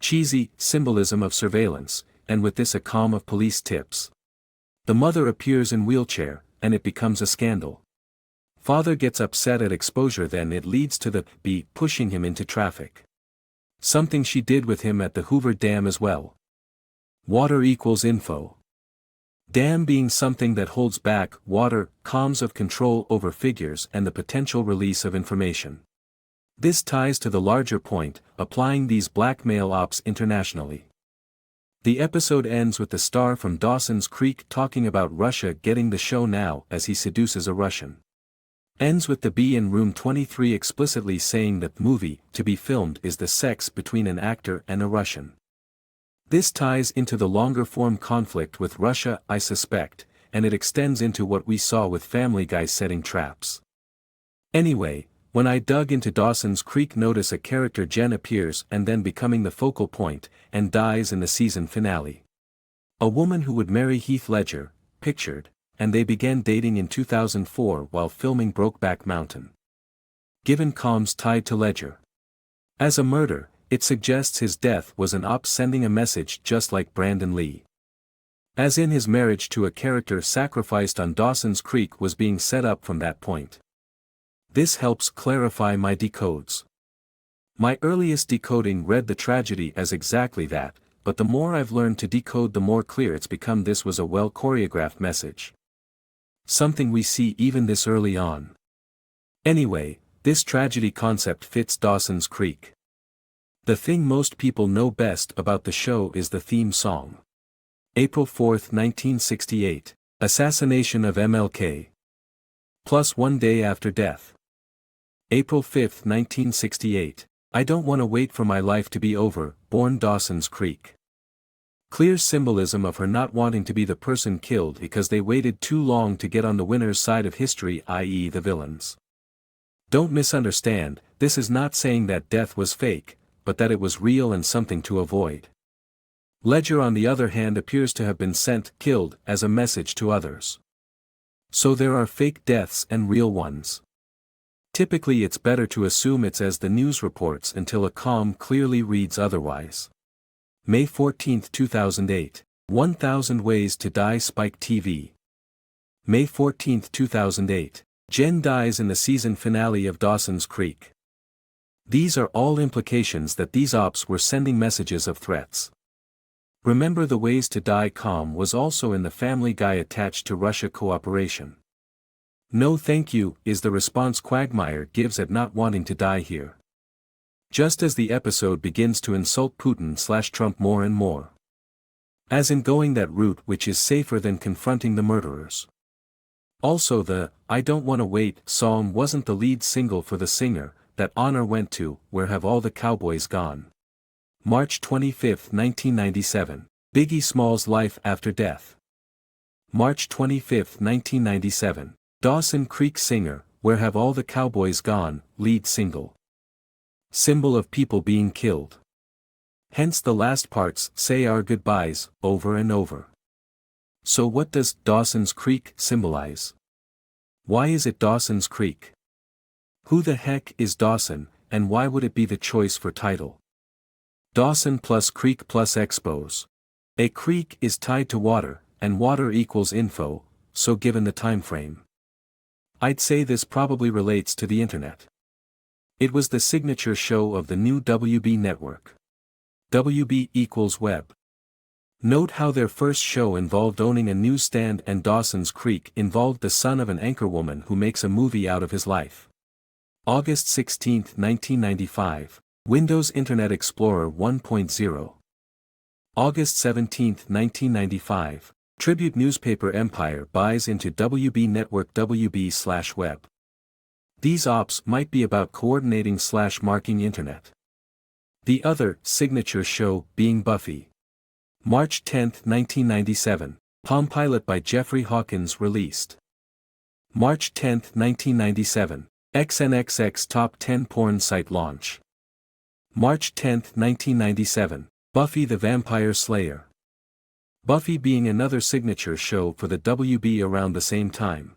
Cheesy symbolism of surveillance, and with this a comm of police tips. The mother appears in wheelchair, and it becomes a scandal. Father gets upset at exposure, then it leads to the B pushing him into traffic. Something she did with him at the Hoover Dam as well. Water equals info. Dam being something that holds back water, comms of control over figures and the potential release of information. This ties to the larger point, applying these blackmail ops internationally. The episode ends with the star from Dawson's Creek talking about Russia getting the show now as he seduces a Russian. Ends with the B in Room 23 explicitly saying that movie to be filmed is the sex between an actor and a Russian. This ties into the longer form conflict with Russia, I suspect, and it extends into what we saw with Family Guy setting traps. Anyway, when I dug into Dawson's Creek, notice a character Jen appears and then becoming the focal point, and dies in the season finale. A woman who would marry Heath Ledger, pictured, and they began dating in 2004 while filming Brokeback Mountain. Given comms tied to Ledger. As a murder, it suggests his death was an op sending a message just like Brandon Lee. As in his marriage to a character sacrificed on Dawson's Creek was being set up from that point. This helps clarify my decodes. My earliest decoding read the tragedy as exactly that, but the more I've learned to decode the more clear it's become this was a well-choreographed message. Something we see even this early on. Anyway, this tragedy concept fits Dawson's Creek. The thing most people know best about the show is the theme song. April 4, 1968, Assassination of MLK. Plus 1 day after death. April 5, 1968, I don't want to wait for my life to be over, born Dawson's Creek. Clear symbolism of her not wanting to be the person killed because they waited too long to get on the winner's side of history, i.e. the villains. Don't misunderstand, this is not saying that death was fake, but that it was real and something to avoid. Ledger on the other hand appears to have been killed, as a message to others. So there are fake deaths and real ones. Typically it's better to assume it's as the news reports until a comm clearly reads otherwise. May 14, 2008, 1000 Ways to Die Spike TV. May 14, 2008, Jen dies in the season finale of Dawson's Creek. These are all implications that these ops were sending messages of threats. Remember the Ways to Die comm was also in the Family Guy attached to Russia cooperation. No thank you, is the response Quagmire gives at not wanting to die here. Just as the episode begins to insult Putin/Trump more and more. As in going that route which is safer than confronting the murderers. Also the, I Don't Wanna Wait song wasn't the lead single for the singer, that honor went to, Where Have All the Cowboys Gone? March 25, 1997, Biggie Smalls' Life After Death. March 25, 1997. Dawson Creek Singer, Where Have All the Cowboys Gone, lead single. Symbol of people being killed. Hence the last parts say our goodbyes, over and over. So what does Dawson's Creek symbolize? Why is it Dawson's Creek? Who the heck is Dawson, and why would it be the choice for title? Dawson plus Creek plus Expos. A creek is tied to water, and water equals info, so given the time frame. I'd say this probably relates to the internet. It was the signature show of the new WB network. WB equals web. Note how their first show involved owning a newsstand and Dawson's Creek involved the son of an anchorwoman who makes a movie out of his life. August 16, 1995, Windows Internet Explorer 1.0. August 17, 1995, Tribute Newspaper Empire buys into WB Network WB/web. These ops might be about coordinating/marking internet. The other signature show being Buffy. March 10, 1997, Palm Pilot by Jeffrey Hawkins released. March 10, 1997, XNXX Top 10 Porn Site launch. March 10, 1997, Buffy the Vampire Slayer. Buffy being another signature show for the WB around the same time.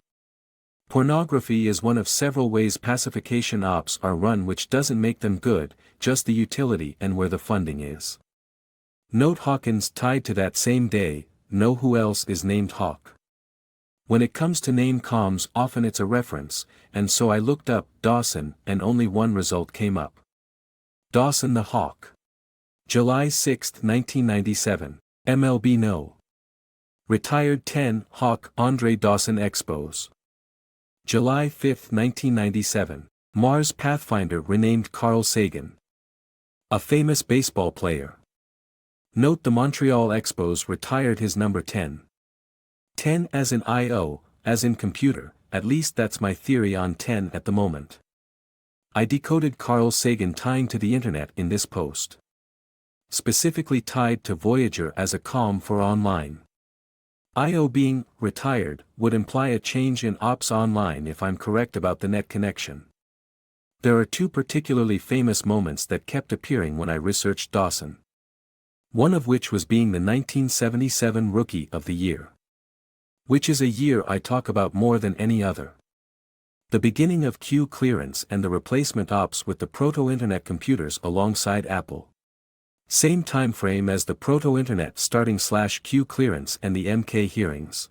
Pornography is one of several ways pacification ops are run which doesn't make them good, just the utility and where the funding is. Note Hawkins tied to that same day, know who else is named Hawk. When it comes to name comms often it's a reference, and so I looked up Dawson and only one result came up. Dawson the Hawk. July 6, 1997, MLB No. Retired 10 Hawk Andre Dawson Expos. July 5, 1997, Mars Pathfinder renamed Carl Sagan. A famous baseball player. Note the Montreal Expos retired his number 10. 10 as in I.O., as in computer, at least that's my theory on 10 at the moment. I decoded Carl Sagan tying to the internet in this post. Specifically tied to Voyager as a comm for online. I.O. being retired would imply a change in ops online if I'm correct about the net connection. There are two particularly famous moments that kept appearing when I researched Dawson. One of which was being the 1977 Rookie of the Year. Which is a year I talk about more than any other. The beginning of Q clearance and the replacement ops with the proto-internet computers alongside Apple. Same time frame as the proto-internet starting/Q clearance and the MK hearings.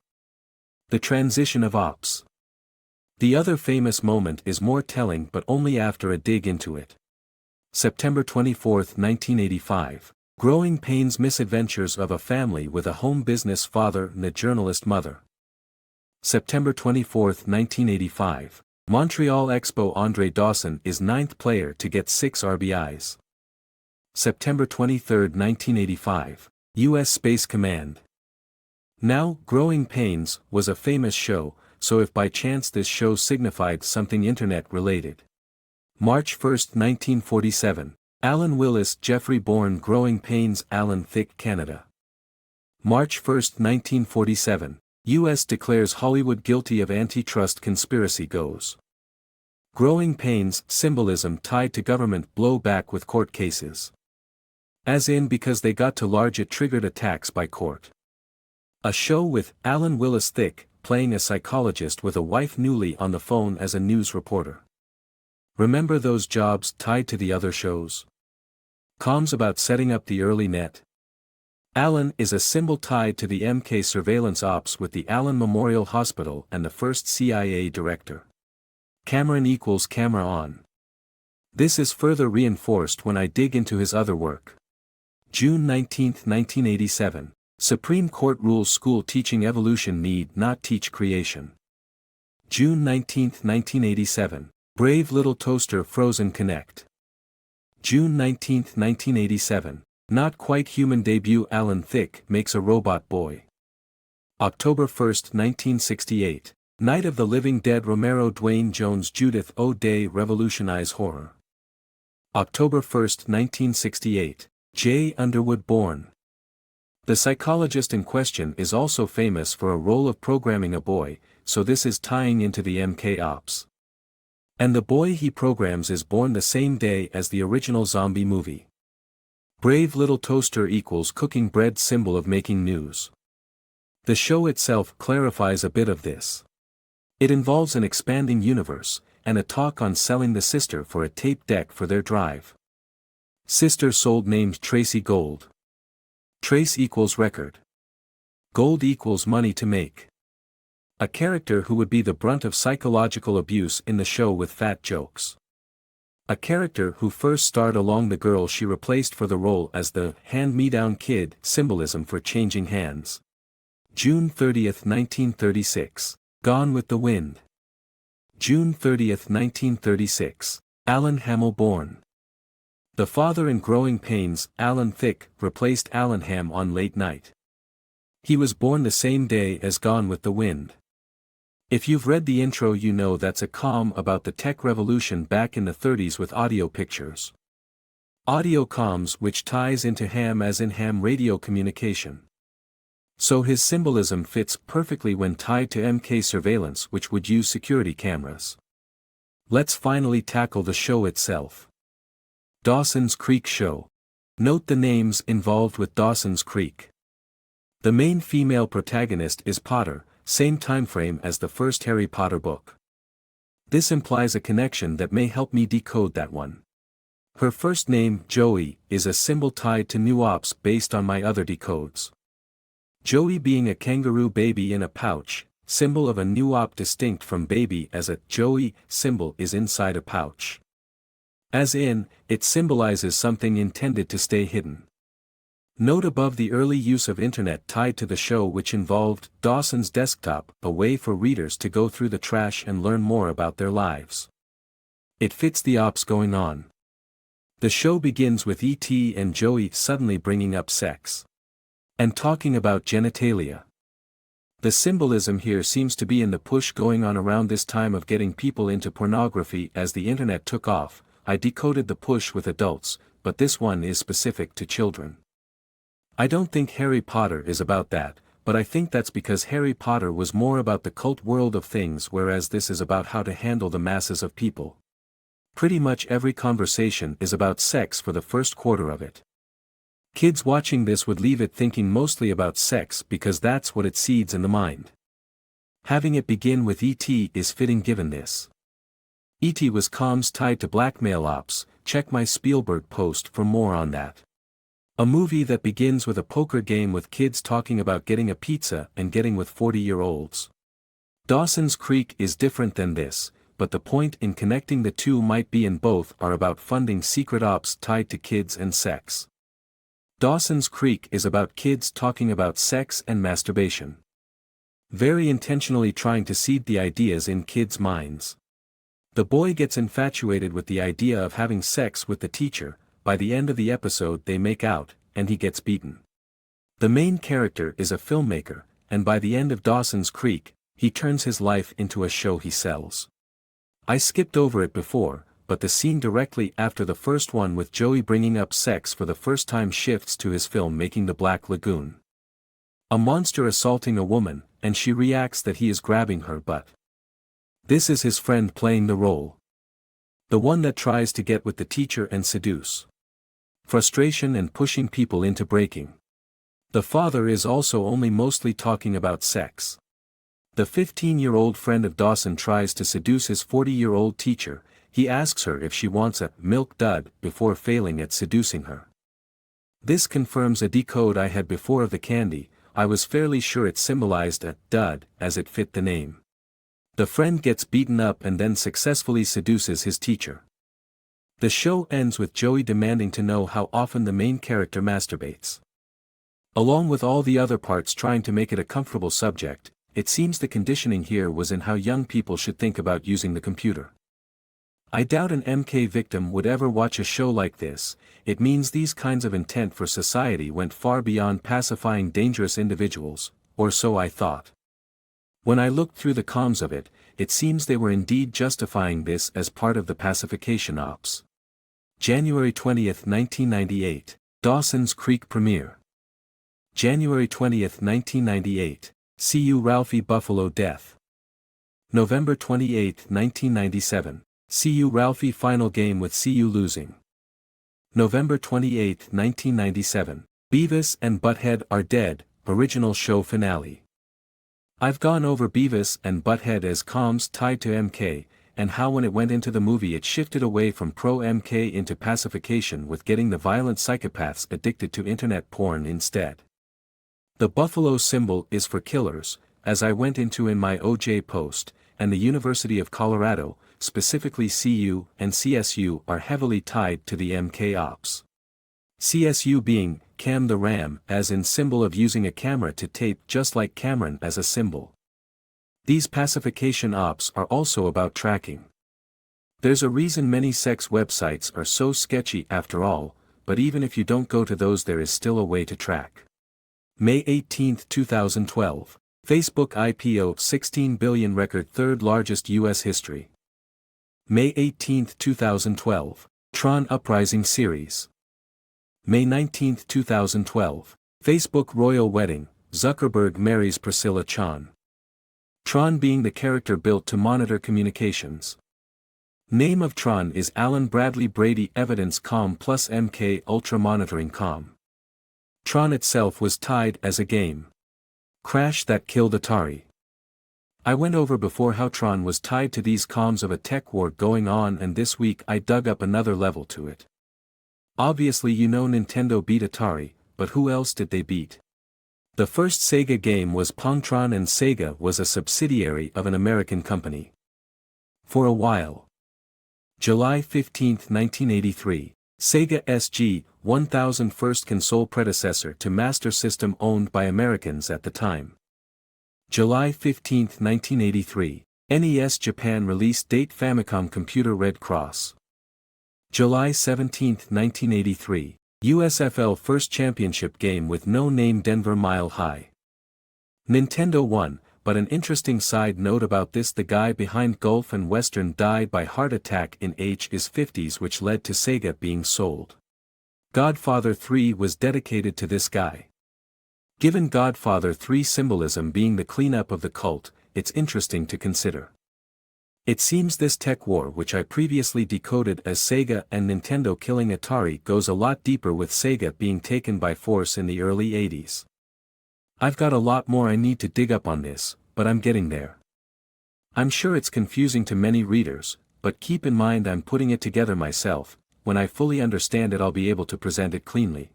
The transition of ops. The other famous moment is more telling but only after a dig into it. September 24, 1985. Growing Pains Misadventures of a Family with a Home Business Father and a Journalist Mother. September 24, 1985. Montreal Expo Andre Dawson is 9th player to get 6 RBIs. September 23, 1985. U.S. Space Command. Now, Growing Pains was a famous show, so if by chance this show signified something internet-related. March 1, 1947. Alan Willis Jeffrey born Growing Pains Alan Thicke Canada. March 1, 1947. U.S. declares Hollywood guilty of antitrust conspiracy goes. Growing Pains symbolism tied to government blowback with court cases. As in because they got too large it triggered attacks by court. A show with Alan Willis Thicke playing a psychologist with a wife newly on the phone as a news reporter. Remember those jobs tied to the other shows? Comms about setting up the early net. Alan is a symbol tied to the MK surveillance ops with the Allen Memorial Hospital and the first CIA director. Cameron equals camera on. This is further reinforced when I dig into his other work. June 19, 1987. Supreme Court rules school teaching evolution need not teach creation. June 19, 1987. Brave Little Toaster Frozen Connect. June 19, 1987. Not Quite Human debut Alan Thicke makes a robot boy. October 1, 1968. Night of the Living Dead Romero Dwayne Jones Judith O'Day revolutionize horror. October 1, 1968. J. Underwood born. The psychologist in question is also famous for a role of programming a boy, so this is tying into the MK ops. And the boy he programs is born the same day as the original zombie movie. Brave Little Toaster equals cooking bread symbol of making news. The show itself clarifies a bit of this. It involves an expanding universe, and a talk on selling the sister for a tape deck for their drive. Sister sold named Tracy Gold. Trace equals record. Gold equals money to make. A character who would be the brunt of psychological abuse in the show with fat jokes. A character who first starred along the girl she replaced for the role as the hand-me-down kid symbolism for changing hands. June 30, 1936. Gone with the Wind. June 30, 1936. Alan Hamill born. The father in Growing Pains, Alan Thicke, replaced Alan Ham on Late Night. He was born the same day as Gone with the Wind. If you've read the intro you know that's a comm about the tech revolution back in the 30s with audio pictures. Audio comms which ties into ham as in ham radio communication. So his symbolism fits perfectly when tied to MK surveillance which would use security cameras. Let's finally tackle the show itself. Dawson's Creek Show. Note the names involved with Dawson's Creek. The main female protagonist is Potter, same timeframe as the first Harry Potter book. This implies a connection that may help me decode that one. Her first name, Joey, is a symbol tied to new ops based on my other decodes. Joey being a kangaroo baby in a pouch, symbol of a new op distinct from baby as a Joey symbol is inside a pouch. As in, it symbolizes something intended to stay hidden. Note above the early use of internet tied to the show which involved Dawson's desktop, a way for readers to go through the trash and learn more about their lives. It fits the ops going on. The show begins with E.T. and Joey suddenly bringing up sex. And talking about genitalia. The symbolism here seems to be in the push going on around this time of getting people into pornography as the internet took off. I decoded the push with adults, but this one is specific to children. I don't think Harry Potter is about that, but I think that's because Harry Potter was more about the cult world of things whereas this is about how to handle the masses of people. Pretty much every conversation is about sex for the first quarter of it. Kids watching this would leave it thinking mostly about sex because that's what it seeds in the mind. Having it begin with E.T. is fitting given this. E.T. was comms tied to blackmail ops, check my Spielberg post for more on that. A movie that begins with a poker game with kids talking about getting a pizza and getting with 40-year-olds. Dawson's Creek is different than this, but the point in connecting the two might be in both are about funding secret ops tied to kids and sex. Dawson's Creek is about kids talking about sex and masturbation. Very intentionally trying to seed the ideas in kids' minds. The boy gets infatuated with the idea of having sex with the teacher. By the end of the episode they make out, and he gets beaten. The main character is a filmmaker, and by the end of Dawson's Creek, he turns his life into a show he sells. I skipped over it before, but the scene directly after the first one with Joey bringing up sex for the first time shifts to his film making The Black Lagoon. A monster assaulting a woman, and she reacts that he is grabbing her butt. This is his friend playing the role. The one that tries to get with the teacher and seduce. Frustration and pushing people into breaking. The father is also only mostly talking about sex. The 15-year-old friend of Dawson tries to seduce his 40-year-old teacher. He asks her if she wants a milk dud before failing at seducing her. This confirms a decode I had before of the candy. I was fairly sure it symbolized a dud as it fit the name. The friend gets beaten up and then successfully seduces his teacher. The show ends with Joey demanding to know how often the main character masturbates. Along with all the other parts trying to make it a comfortable subject, it seems the conditioning here was in how young people should think about using the computer. I doubt an MK victim would ever watch a show like this. It means these kinds of intent for society went far beyond pacifying dangerous individuals, or so I thought. When I looked through the comms of it, it seems they were indeed justifying this as part of the pacification ops. January 20, 1998, Dawson's Creek premiere. January 20, 1998, CU Ralphie Buffalo death. November 28, 1997. CU Ralphie final game with CU losing. November 28, 1997. Beavis and Butthead are dead, original show finale. I've gone over Beavis and Butthead as comms tied to MK, and how when it went into the movie it shifted away from pro-MK into pacification with getting the violent psychopaths addicted to internet porn instead. The buffalo symbol is for killers, as I went into in my OJ post, and the University of Colorado, specifically CU and CSU are heavily tied to the MK ops. CSU being, Cam the Ram as in symbol of using a camera to tape just like Cameron as a symbol. These pacification ops are also about tracking. There's a reason many sex websites are so sketchy after all, but even if you don't go to those there is still a way to track. May 18, 2012. Facebook IPO 16 billion record third largest US history. May 18, 2012. Tron Uprising series. May 19, 2012. Facebook royal wedding, Zuckerberg marries Priscilla Chan. Tron being the character built to monitor communications. Name of Tron is Alan Bradley Brady Evidence Com plus MK Ultra Monitoring Com. Tron itself was tied as a game. Crash that killed Atari. I went over before how Tron was tied to these comms of a tech war going on, and this week I dug up another level to it. Obviously you know Nintendo beat Atari, but who else did they beat? The first Sega game was Pongtron, and Sega was a subsidiary of an American company. For a while. July 15, 1983, Sega SG-1000 first console predecessor to Master System owned by Americans at the time. July 15, 1983, NES Japan release date Famicom Computer Red Cross. July 17, 1983, USFL first championship game with no name Denver Mile High. Nintendo won, but an interesting side note about this: the guy behind Gulf and Western died by heart attack in his 50s, which led to Sega being sold. Godfather 3 was dedicated to this guy. Given Godfather 3 symbolism being the cleanup of the cult, it's interesting to consider. It seems this tech war, which I previously decoded as Sega and Nintendo killing Atari, goes a lot deeper, with Sega being taken by force in the early 80s. I've got a lot more I need to dig up on this, but I'm getting there. I'm sure it's confusing to many readers, but keep in mind I'm putting it together myself. When I fully understand it I'll be able to present it cleanly.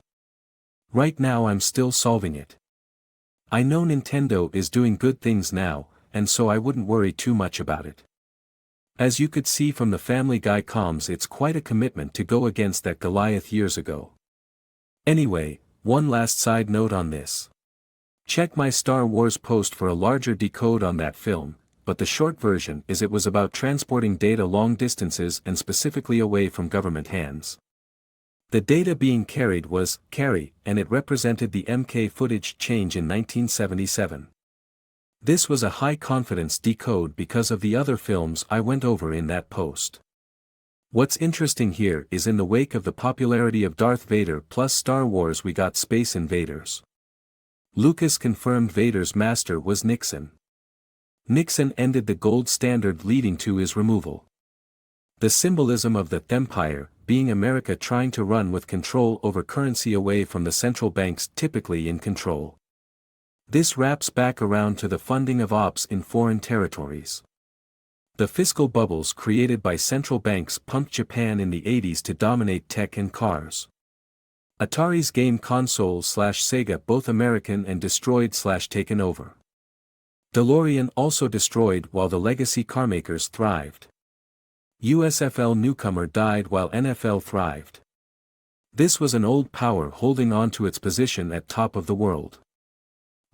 Right now I'm still solving it. I know Nintendo is doing good things now, and so I wouldn't worry too much about it. As you could see from the Family Guy comms, it's quite a commitment to go against that Goliath years ago. Anyway, one last side note on this. Check my Star Wars post for a larger decode on that film, but the short version is it was about transporting data long distances and specifically away from government hands. The data being carried was carry, and it represented the MK footage change in 1977. This was a high-confidence decode because of the other films I went over in that post. What's interesting here is in the wake of the popularity of Darth Vader plus Star Wars we got Space Invaders. Lucas confirmed Vader's master was Nixon. Nixon ended the gold standard leading to his removal. The symbolism of the empire, being America trying to run with control over currency away from the central banks typically in control. This wraps back around to the funding of ops in foreign territories. The fiscal bubbles created by central banks pumped Japan in the 80s to dominate tech and cars. Atari's game console/Sega both American and destroyed/taken over. DeLorean also destroyed while the legacy carmakers thrived. USFL newcomer died while NFL thrived. This was an old power holding on to its position at top of the world.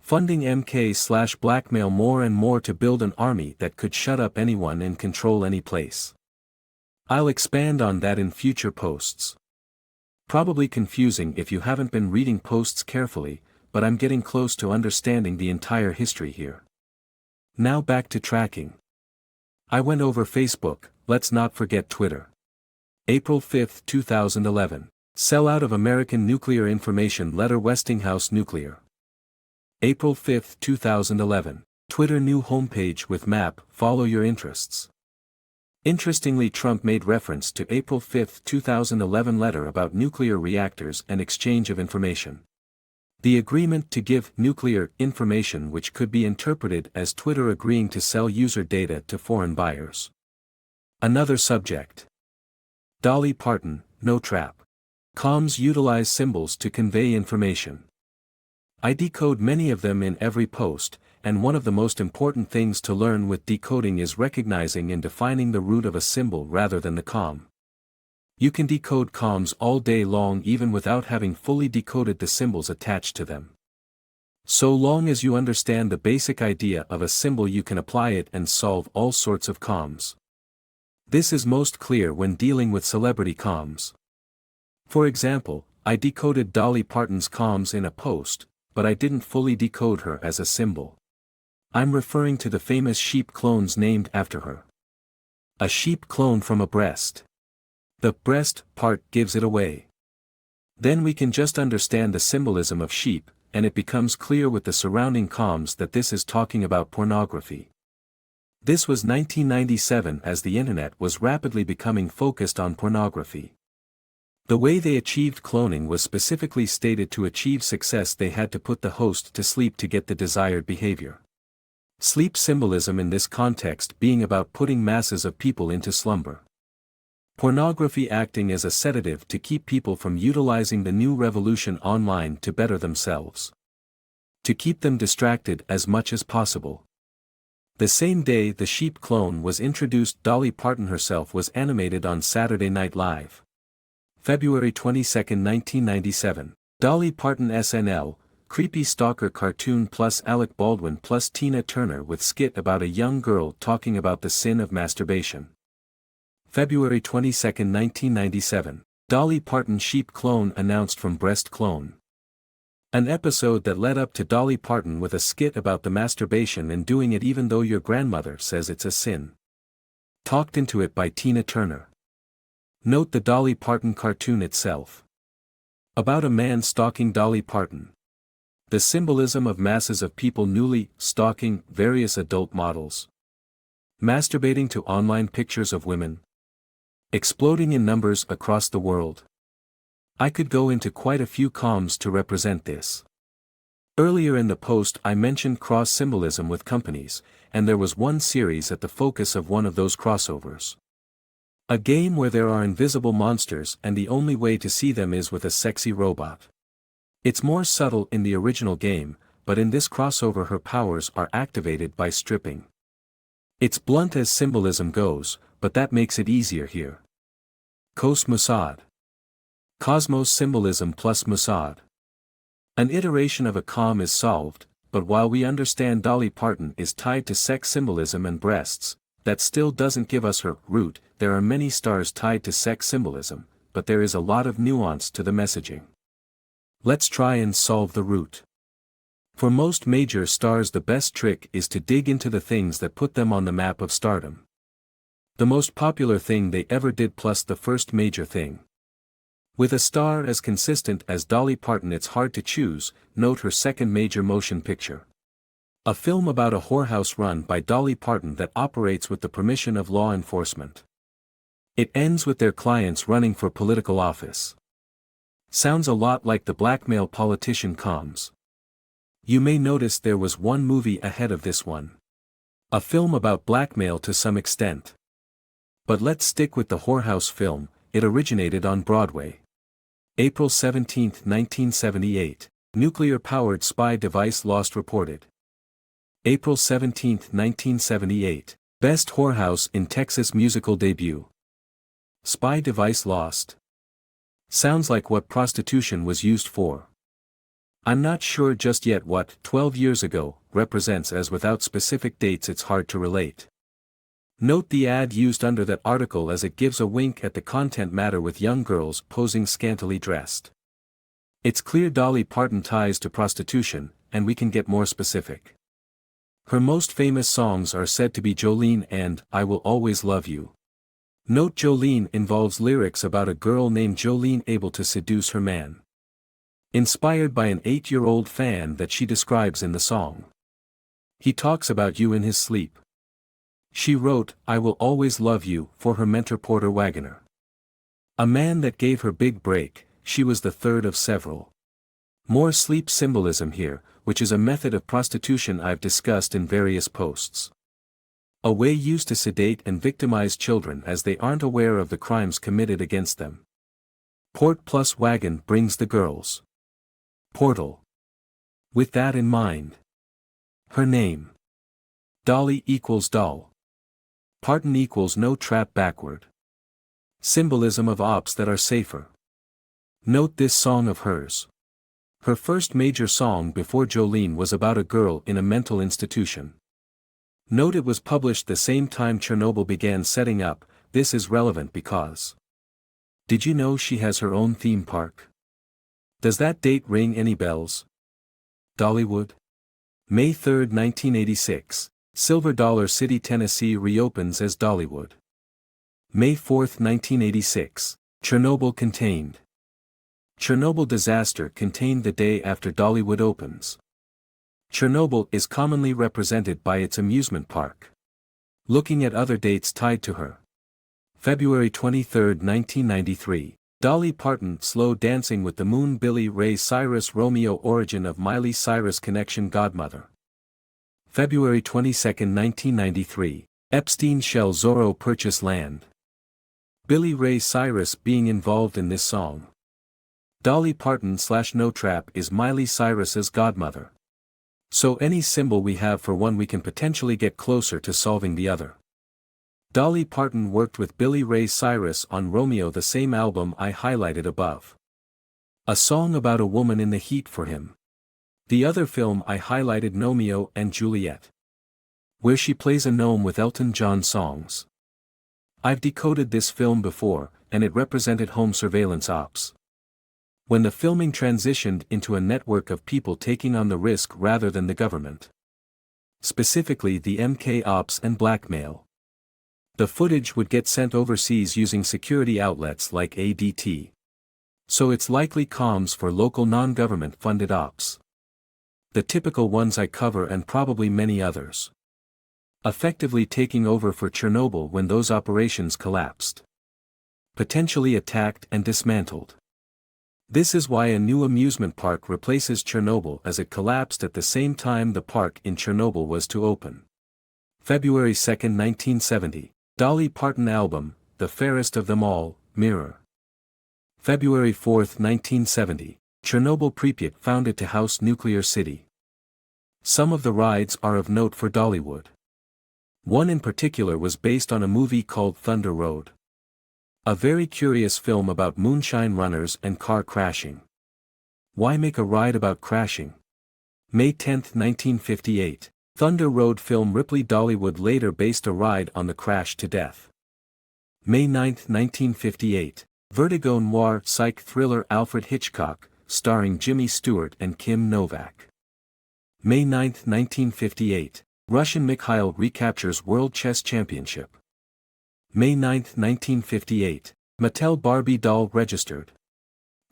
Funding MK/blackmail more and more to build an army that could shut up anyone and control any place. I'll expand on that in future posts. Probably confusing if you haven't been reading posts carefully, but I'm getting close to understanding the entire history here. Now back to tracking. I went over Facebook, let's not forget Twitter. April 5, 2011. Sellout of American Nuclear Information Letter Westinghouse Nuclear. April 5, 2011. Twitter new homepage with map, follow your interests. Interestingly, Trump made reference to April 5, 2011 letter about nuclear reactors and exchange of information. The agreement to give nuclear information, which could be interpreted as Twitter agreeing to sell user data to foreign buyers. Another subject. Dolly Parton, NoTrap. Comms utilize symbols to convey information. I decode many of them in every post, and one of the most important things to learn with decoding is recognizing and defining the root of a symbol rather than the comm. You can decode comms all day long even without having fully decoded the symbols attached to them. So long as you understand the basic idea of a symbol, you can apply it and solve all sorts of comms. This is most clear when dealing with celebrity comms. For example, I decoded Dolly Parton's comms in a post, but I didn't fully decode her as a symbol. I'm referring to the famous sheep clones named after her. A sheep clone from a breast. The breast part gives it away. Then we can just understand the symbolism of sheep, and it becomes clear with the surrounding comms that this is talking about pornography. This was 1997 as the internet was rapidly becoming focused on pornography. The way they achieved cloning was specifically stated to achieve success they had to put the host to sleep to get the desired behavior. Sleep symbolism in this context being about putting masses of people into slumber. Pornography acting as a sedative to keep people from utilizing the new revolution online to better themselves. To keep them distracted as much as possible. The same day the sheep clone was introduced, Dolly Parton herself was animated on Saturday Night Live. February 22, 1997. Dolly Parton SNL, creepy stalker cartoon plus Alec Baldwin plus Tina Turner with skit about a young girl talking about the sin of masturbation. February 22, 1997. Dolly Parton sheep clone announced from breast clone. An episode that led up to Dolly Parton with a skit about the masturbation and doing it even though your grandmother says it's a sin. Talked into it by Tina Turner. Note the Dolly Parton cartoon itself. About a man stalking Dolly Parton. The symbolism of masses of people newly stalking various adult models. Masturbating to online pictures of women. Exploding in numbers across the world. I could go into quite a few comms to represent this. Earlier in the post I mentioned cross symbolism with companies, and there was one series at the focus of one of those crossovers. A game where there are invisible monsters and the only way to see them is with a sexy robot. It's more subtle in the original game, but in this crossover her powers are activated by stripping. It's blunt as symbolism goes, but that makes it easier here. Cosmos. Cosmos symbolism plus Mossad. An iteration of a com is solved, but while we understand Dolly Parton is tied to sex symbolism and breasts, that still doesn't give us her root. There are many stars tied to sex symbolism, but there is a lot of nuance to the messaging. Let's try and solve the root. For most major stars, the best trick is to dig into the things that put them on the map of stardom. The most popular thing they ever did plus the first major thing. With a star as consistent as Dolly Parton, it's hard to choose. Note her second major motion picture. A film about a whorehouse run by Dolly Parton that operates with the permission of law enforcement. It ends with their clients running for political office. Sounds a lot like the blackmail politician comms. You may notice there was one movie ahead of this one. A film about blackmail to some extent. But let's stick with the whorehouse film. It originated on Broadway. April 17, 1978. Nuclear-powered spy device lost reported. April 17, 1978. Best whorehouse in Texas musical debut. Spy device lost. Sounds like what prostitution was used for. I'm not sure just yet what 12 years ago represents, as without specific dates it's hard to relate. Note the ad used under that article as it gives a wink at the content matter with young girls posing scantily dressed. It's clear Dolly Parton ties to prostitution, and we can get more specific. Her most famous songs are said to be Jolene and I Will Always Love You. Note Jolene involves lyrics about a girl named Jolene able to seduce her man. Inspired by an 8-year-old fan that she describes in the song. He talks about you in his sleep. She wrote, I Will Always Love You, for her mentor Porter Wagoner. A man that gave her big break. She was the third of several. More sleep symbolism here, which is a method of prostitution I've discussed in various posts. A way used to sedate and victimize children as they aren't aware of the crimes committed against them. Port plus wagon brings the girls. Portal. With that in mind. Her name. Dolly equals doll. Parton equals NoTrap backward. Symbolism of ops that are safer. Note this song of hers. Her first major song before Jolene was about a girl in a mental institution. Note it was published the same time Chernobyl began setting up. This is relevant because. Did you know she has her own theme park? Does that date ring any bells? Dollywood? May 3, 1986. Silver Dollar City, Tennessee reopens as Dollywood. May 4, 1986. Chernobyl contained. Chernobyl disaster contained the day after Dollywood opens. Chernobyl is commonly represented by its amusement park. Looking at other dates tied to her. February 23, 1993. Dolly Parton Slow Dancing with the Moon. Billy Ray Cyrus Romeo Origin of Miley Cyrus Connection Godmother. February 22, 1993. Epstein Shell Zorro Purchase Land. Billy Ray Cyrus being involved in this song. Dolly Parton / NoTrap is Miley Cyrus's godmother. So any symbol we have for one, we can potentially get closer to solving the other. Dolly Parton worked with Billy Ray Cyrus on Romeo, the same album I highlighted above. A song about a woman in the heat for him. The other film I highlighted, Romeo and Juliet. Where she plays a gnome with Elton John songs. I've decoded this film before, and it represented home surveillance ops. When the filming transitioned into a network of people taking on the risk rather than the government. Specifically the MK ops and blackmail. The footage would get sent overseas using security outlets like ADT. So it's likely comms for local non-government funded ops. The typical ones I cover and probably many others. Effectively taking over for Chernobyl when those operations collapsed. Potentially attacked and dismantled. This is why a new amusement park replaces Chernobyl, as it collapsed at the same time the park in Chernobyl was to open. February 2, 1970. Dolly Parton album, The Fairest of Them All, Mirror. February 4, 1970. Chernobyl Pripyat founded to house nuclear city. Some of the rides are of note for Dollywood. One in particular was based on a movie called Thunder Road. A very curious film about moonshine runners and car crashing. Why make a ride about crashing? May 10, 1958. Thunder Road film Ripley Dolly would later based a ride on the crash to death. May 9, 1958. Vertigo noir psych thriller Alfred Hitchcock, starring Jimmy Stewart and Kim Novak. May 9, 1958. Russian Mikhail recaptures World Chess Championship. May 9, 1958. Mattel Barbie doll registered.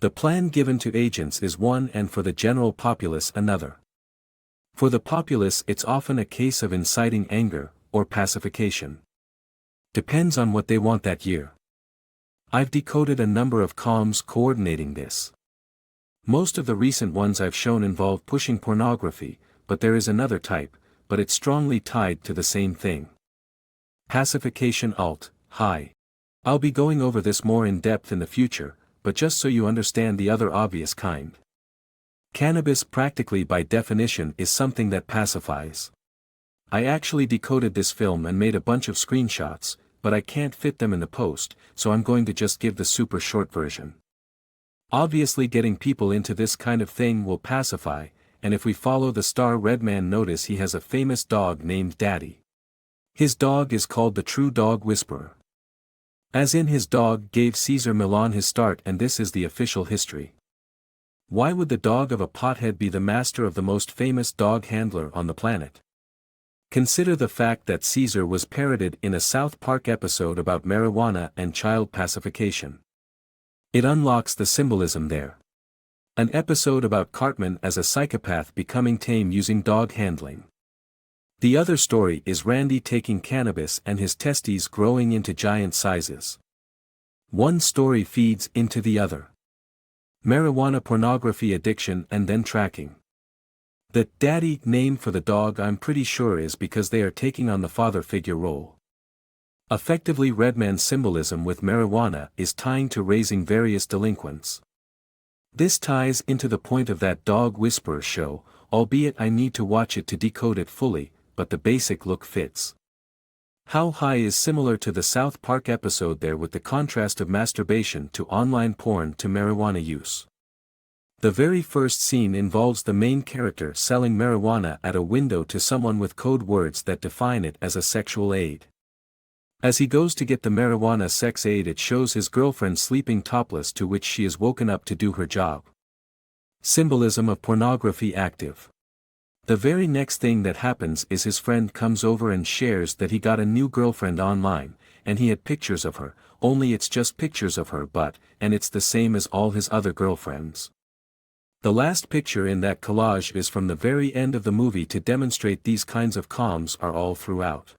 The plan given to agents is one and for the general populace another. For the populace it's often a case of inciting anger, or pacification. Depends on what they want that year. I've decoded a number of comms coordinating this. Most of the recent ones I've shown involve pushing pornography, but there is another type, but it's strongly tied to the same thing. Pacification Alt, hi. I'll be going over this more in depth in the future, but just so you understand the other obvious kind. Cannabis practically by definition is something that pacifies. I actually decoded this film and made a bunch of screenshots, but I can't fit them in the post, so I'm going to just give the super short version. Obviously getting people into this kind of thing will pacify, and if we follow the star Redman notice he has a famous dog named Daddy. His dog is called the True Dog Whisperer. As in his dog gave Cesar Millan his start and this is the official history. Why would the dog of a pothead be the master of the most famous dog handler on the planet? Consider the fact that Caesar was parodied in a South Park episode about marijuana and child pacification. It unlocks the symbolism there. An episode about Cartman as a psychopath becoming tame using dog handling. The other story is Randy taking cannabis and his testes growing into giant sizes. One story feeds into the other. Marijuana pornography addiction and then tracking. The daddy name for the dog I'm pretty sure is because they are taking on the father figure role. Effectively Redman's symbolism with marijuana is tying to raising various delinquents. This ties into the point of that Dog Whisperer show, albeit I need to watch it to decode it fully, but the basic look fits. How High is similar to the South Park episode there with the contrast of masturbation to online porn to marijuana use. The very first scene involves the main character selling marijuana at a window to someone with code words that define it as a sexual aid. As he goes to get the marijuana sex aid it shows his girlfriend sleeping topless to which she is woken up to do her job. Symbolism of pornography active. The very next thing that happens is his friend comes over and shares that he got a new girlfriend online, and he had pictures of her, only it's just pictures of her and it's the same as all his other girlfriends. The last picture in that collage is from the very end of the movie to demonstrate these kinds of comms are all throughout.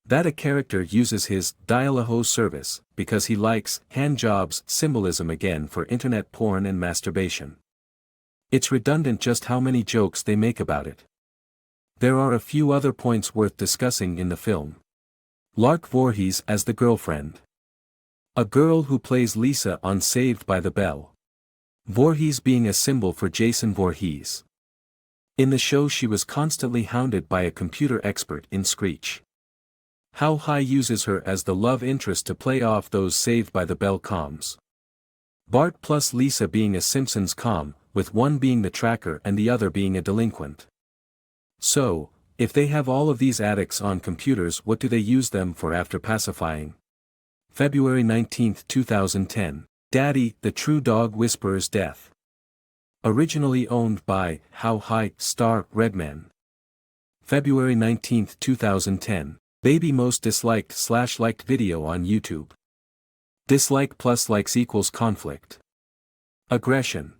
That a character uses his dial-a-ho service, because he likes handjobs symbolism again for internet porn and masturbation. It's redundant just how many jokes they make about it. There are a few other points worth discussing in the film. Lark Voorhees as the girlfriend. A girl who plays Lisa on Saved by the Bell. Voorhees being a symbol for Jason Voorhees. In the show she was constantly hounded by a computer expert in Screech. How High uses her as the love interest to play off those Saved by the Bell comms. Bart plus Lisa being a Simpsons comm, with one being the tracker and the other being a delinquent. So, if they have all of these addicts on computers what do they use them for after pacifying? February 19, 2010. Daddy, the True Dog Whisperer's death. Originally owned by How High star Redman. February 19, 2010. Baby most disliked/liked video on YouTube. Dislike plus likes equals conflict. Aggression.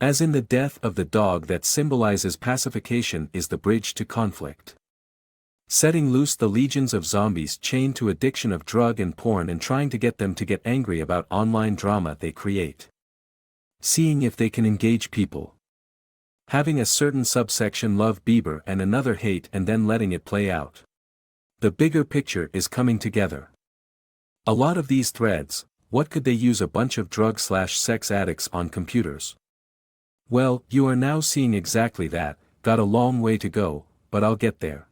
As in the death of the dog that symbolizes pacification is the bridge to conflict. Setting loose the legions of zombies chained to addiction of drug and porn and trying to get them to get angry about online drama they create. Seeing if they can engage people. Having a certain subsection love Bieber and another hate and then letting it play out. The bigger picture is coming together. A lot of these threads, what could they use a bunch of drug/sex addicts on computers? Well, you are now seeing exactly that, got a long way to go, but I'll get there.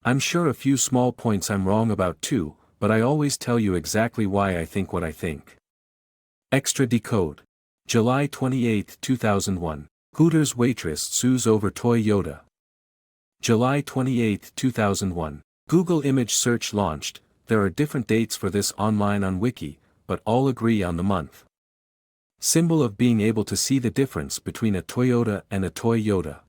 I'm sure a few small points I'm wrong about too, but I always tell you exactly why I think what I think. Extra Decode. July 28, 2001. Hooters waitress sues over toy Yoda. July 28, 2001. Google image search launched. There are different dates for this online on Wiki, but all agree on the month. Symbol of being able to see the difference between a Toyota and a toy Yoda.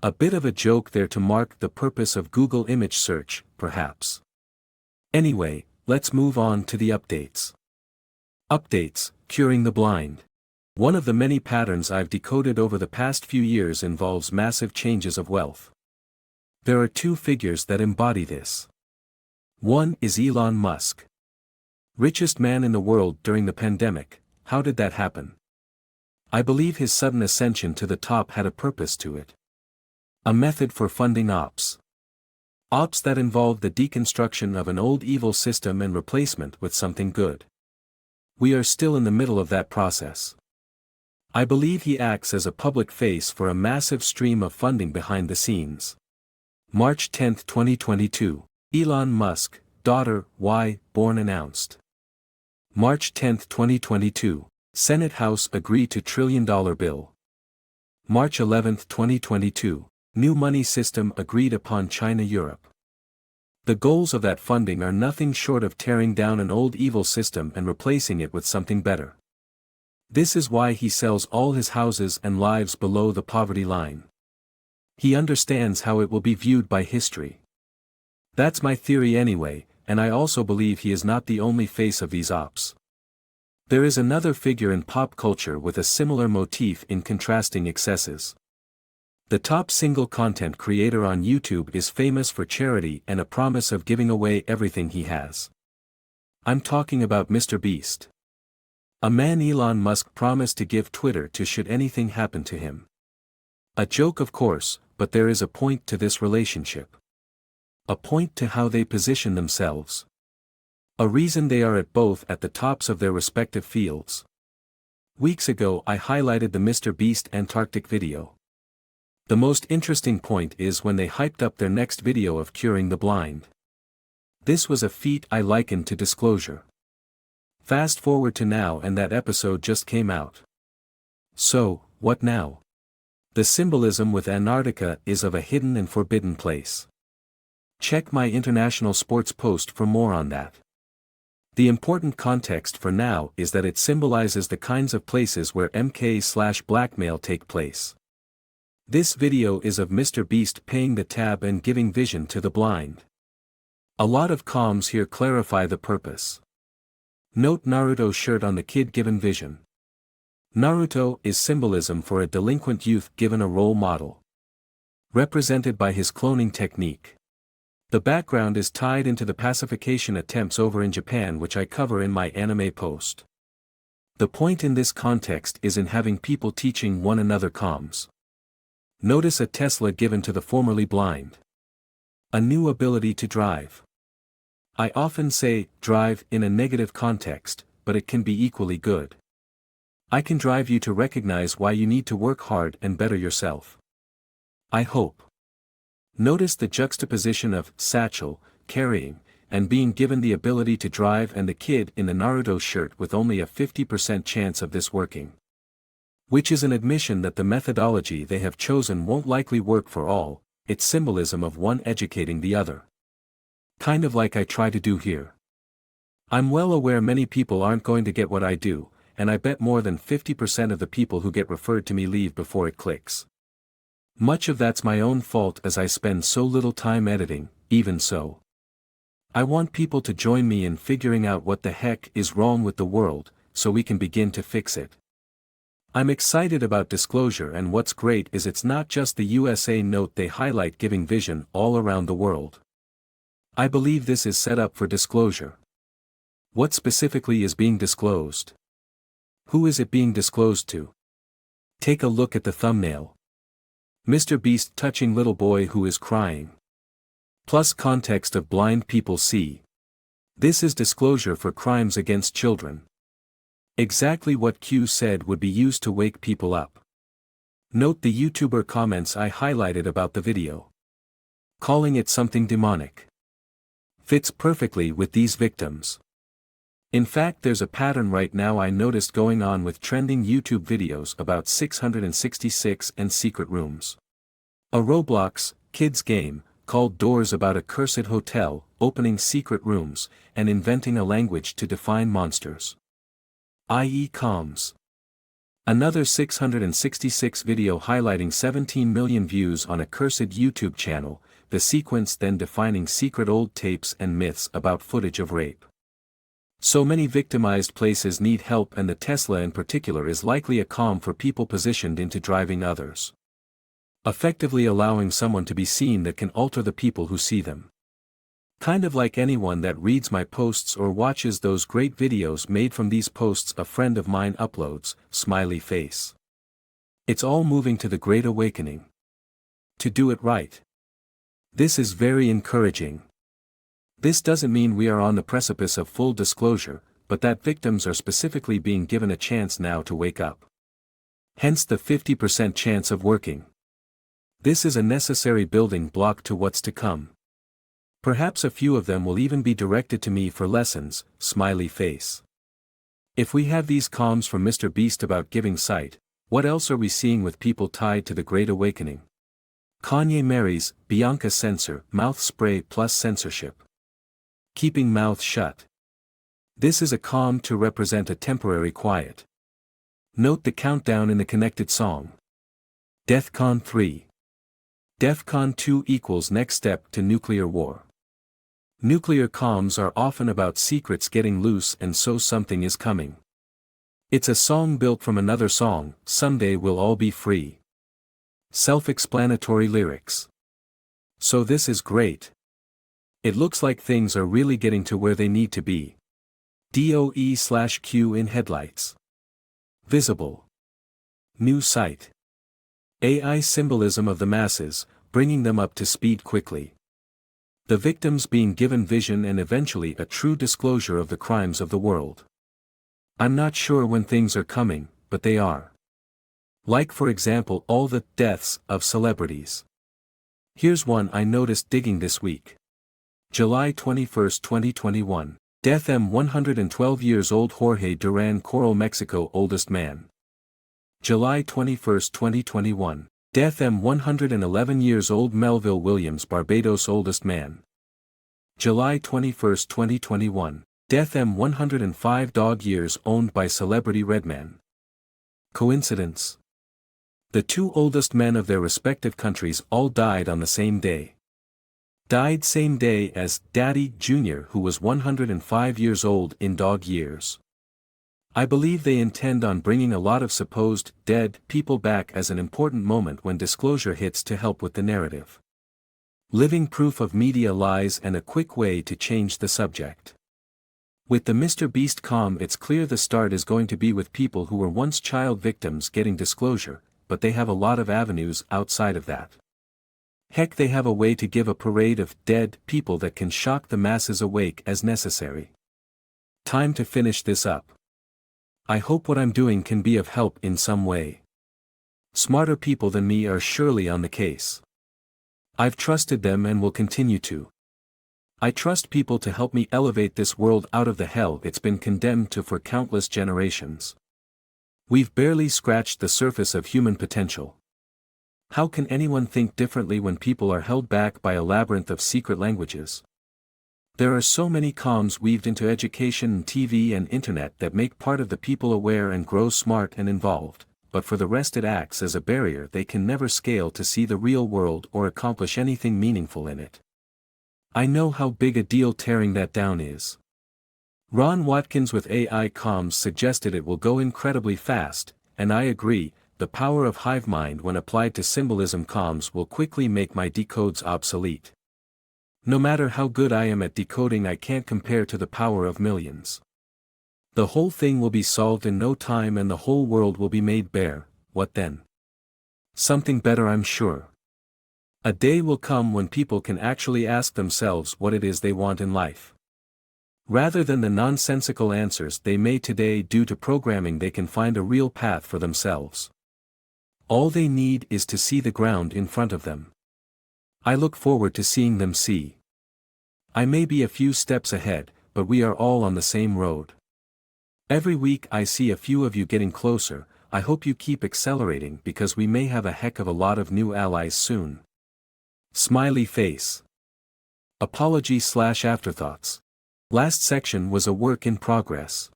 A bit of a joke there to mark the purpose of Google image search, perhaps. Anyway, let's move on to the updates. Updates, curing the blind. One of the many patterns I've decoded over the past few years involves massive changes of wealth. There are two figures that embody this. One is Elon Musk. Richest man in the world during the pandemic. How did that happen? I believe his sudden ascension to the top had a purpose to it. A method for funding ops. Ops that involved the deconstruction of an old evil system and replacement with something good. We are still in the middle of that process. I believe he acts as a public face for a massive stream of funding behind the scenes. March 10, 2022. Elon Musk, daughter, born announced. March 10, 2022. Senate House agree to $1 trillion bill. March 11, 2022. New money system agreed upon China-Europe. The goals of that funding are nothing short of tearing down an old evil system and replacing it with something better. This is why he sells all his houses and lives below the poverty line. He understands how it will be viewed by history. That's my theory anyway, and I also believe he is not the only face of these ops. There is another figure in pop culture with a similar motif in contrasting excesses. The top single content creator on YouTube is famous for charity and a promise of giving away everything he has. I'm talking about Mr. Beast. A man Elon Musk promised to give Twitter to should anything happen to him. A joke of course, but there is a point to this relationship. A point to how they position themselves. A reason they are at both at the tops of their respective fields. Weeks ago I highlighted the Mr. Beast Antarctic video. The most interesting point is when they hyped up their next video of curing the blind. This was a feat I likened to disclosure. Fast forward to now and that episode just came out. So, what now? The symbolism with Antarctica is of a hidden and forbidden place. Check my international sports post for more on that. The important context for now is that it symbolizes the kinds of places where MK/blackmail take place. This video is of Mr. Beast paying the tab and giving vision to the blind. A lot of comms here clarify the purpose. Note Naruto shirt on the kid given vision. Naruto is symbolism for a delinquent youth given a role model. Represented by his cloning technique. The background is tied into the pacification attempts over in Japan which I cover in my anime post. The point in this context is in having people teaching one another comms. Notice a Tesla given to the formerly blind. A new ability to drive. I often say, drive in a negative context, but it can be equally good. I can drive you to recognize why you need to work hard and better yourself. I hope. Notice the juxtaposition of satchel, carrying, and being given the ability to drive and the kid in the Naruto shirt with only a 50% chance of this working. Which is an admission that the methodology they have chosen won't likely work for all, it's symbolism of one educating the other. Kind of like I try to do here. I'm well aware many people aren't going to get what I do, and I bet more than 50% of the people who get referred to me leave before it clicks. Much of that's my own fault as I spend so little time editing, even so. I want people to join me in figuring out what the heck is wrong with the world, so we can begin to fix it. I'm excited about disclosure, and what's great is it's not just the USA note they highlight giving vision all around the world. I believe this is set up for disclosure. What specifically is being disclosed? Who is it being disclosed to? Take a look at the thumbnail. Mr. Beast touching little boy who is crying. Plus context of blind people see. This is disclosure for crimes against children. Exactly what Q said would be used to wake people up. Note the YouTuber comments I highlighted about the video. calling it something demonic. Fits perfectly with these victims. In fact, there's a pattern right now I noticed going on with trending YouTube videos about 666 and secret rooms. A Roblox, kids game, called Doors about a cursed hotel, opening secret rooms, and inventing a language to define monsters. I.e. comms. Another 666 video highlighting 17 million views on a cursed YouTube channel, the sequence then defining secret old tapes and myths about footage of rape. So many victimized places need help, and the Tesla in particular is likely a comm for people positioned into driving others. Effectively allowing someone to be seen that can alter the people who see them. Kind of like anyone that reads my posts or watches those great videos made from these posts a friend of mine uploads, smiley face. It's all moving to the Great Awakening. To do it right. This is very encouraging. This doesn't mean we are on the precipice of full disclosure, but that victims are specifically being given a chance now to wake up. Hence the 50% chance of working. This is a necessary building block to what's to come. Perhaps a few of them will even be directed to me for lessons, smiley face. If we have these comms from Mr. Beast about giving sight, what else are we seeing with people tied to the Great Awakening? Kanye marries, Bianca censor, mouth spray plus censorship. Keeping mouth shut. This is a comm to represent a temporary quiet. Note the countdown in the connected song. DEFCON 3. DEFCON 2 equals next step to nuclear war. Nuclear comms are often about secrets getting loose, and so something is coming. It's a song built from another song, Someday We'll All Be Free. Self-explanatory lyrics. So this is great. It looks like things are really getting to where they need to be. DOE/Q in headlights. Visible. New site. AI symbolism of the masses, bringing them up to speed quickly. The victims being given vision and eventually a true disclosure of the crimes of the world. I'm not sure when things are coming, but they are. Like for example all the deaths of celebrities. Here's one I noticed digging this week. July 21, 2021. Death M. 112 years old Jorge Duran Coral Mexico oldest man. July 21, 2021. Death M. 111 years old Melville Williams Barbados oldest man. July 21, 2021. Death M. 105 dog years owned by celebrity Redman. Coincidence? The two oldest men of their respective countries all died on the same day. Died same day as Daddy Jr., who was 105 years old in dog years. I believe they intend on bringing a lot of supposed dead people back as an important moment when disclosure hits to help with the narrative. Living proof of media lies and a quick way to change the subject. With the Mr. Beast comm, it's clear the start is going to be with people who were once child victims getting disclosure, but they have a lot of avenues outside of that. Heck, they have a way to give a parade of dead people that can shock the masses awake as necessary. Time to finish this up. I hope what I'm doing can be of help in some way. Smarter people than me are surely on the case. I've trusted them and will continue to. I trust people to help me elevate this world out of the hell it's been condemned to for countless generations. We've barely scratched the surface of human potential. How can anyone think differently when people are held back by a labyrinth of secret languages? There are so many comms weaved into education and TV and internet that make part of the people aware and grow smart and involved, but for the rest it acts as a barrier they can never scale to see the real world or accomplish anything meaningful in it. I know how big a deal tearing that down is. Ron Watkins with AI comms suggested it will go incredibly fast, and I agree. The power of hive mind when applied to symbolism comms will quickly make my decodes obsolete. No matter how good I am at decoding, I can't compare to the power of millions. The whole thing will be solved in no time and the whole world will be made bare. What then? Something better, I'm sure. A day will come when people can actually ask themselves what it is they want in life. Rather than the nonsensical answers they may today due to programming, they can find a real path for themselves. All they need is to see the ground in front of them. I look forward to seeing them see. I may be a few steps ahead, but we are all on the same road. Every week I see a few of you getting closer. I hope you keep accelerating because we may have a heck of a lot of new allies soon. Smiley face. Apology/afterthoughts. Last section was a work in progress.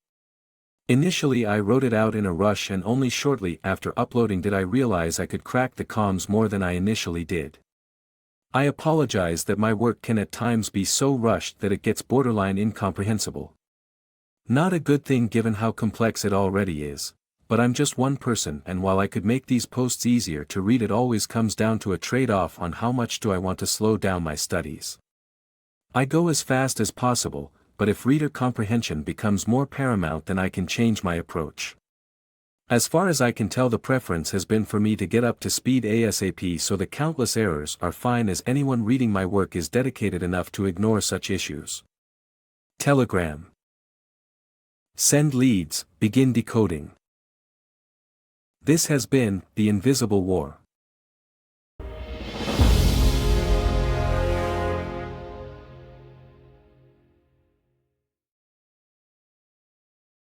Initially I wrote it out in a rush and only shortly after uploading did I realize I could crack the comms more than I initially did. I apologize that my work can at times be so rushed that it gets borderline incomprehensible. Not a good thing given how complex it already is, but I'm just one person and while I could make these posts easier to read it always comes down to a trade-off on how much do I want to slow down my studies. I go as fast as possible, but if reader comprehension becomes more paramount then I can change my approach. As far as I can tell the preference has been for me to get up to speed ASAP so the countless errors are fine as anyone reading my work is dedicated enough to ignore such issues. Telegram. Send leads, begin decoding. This has been The Invisible War.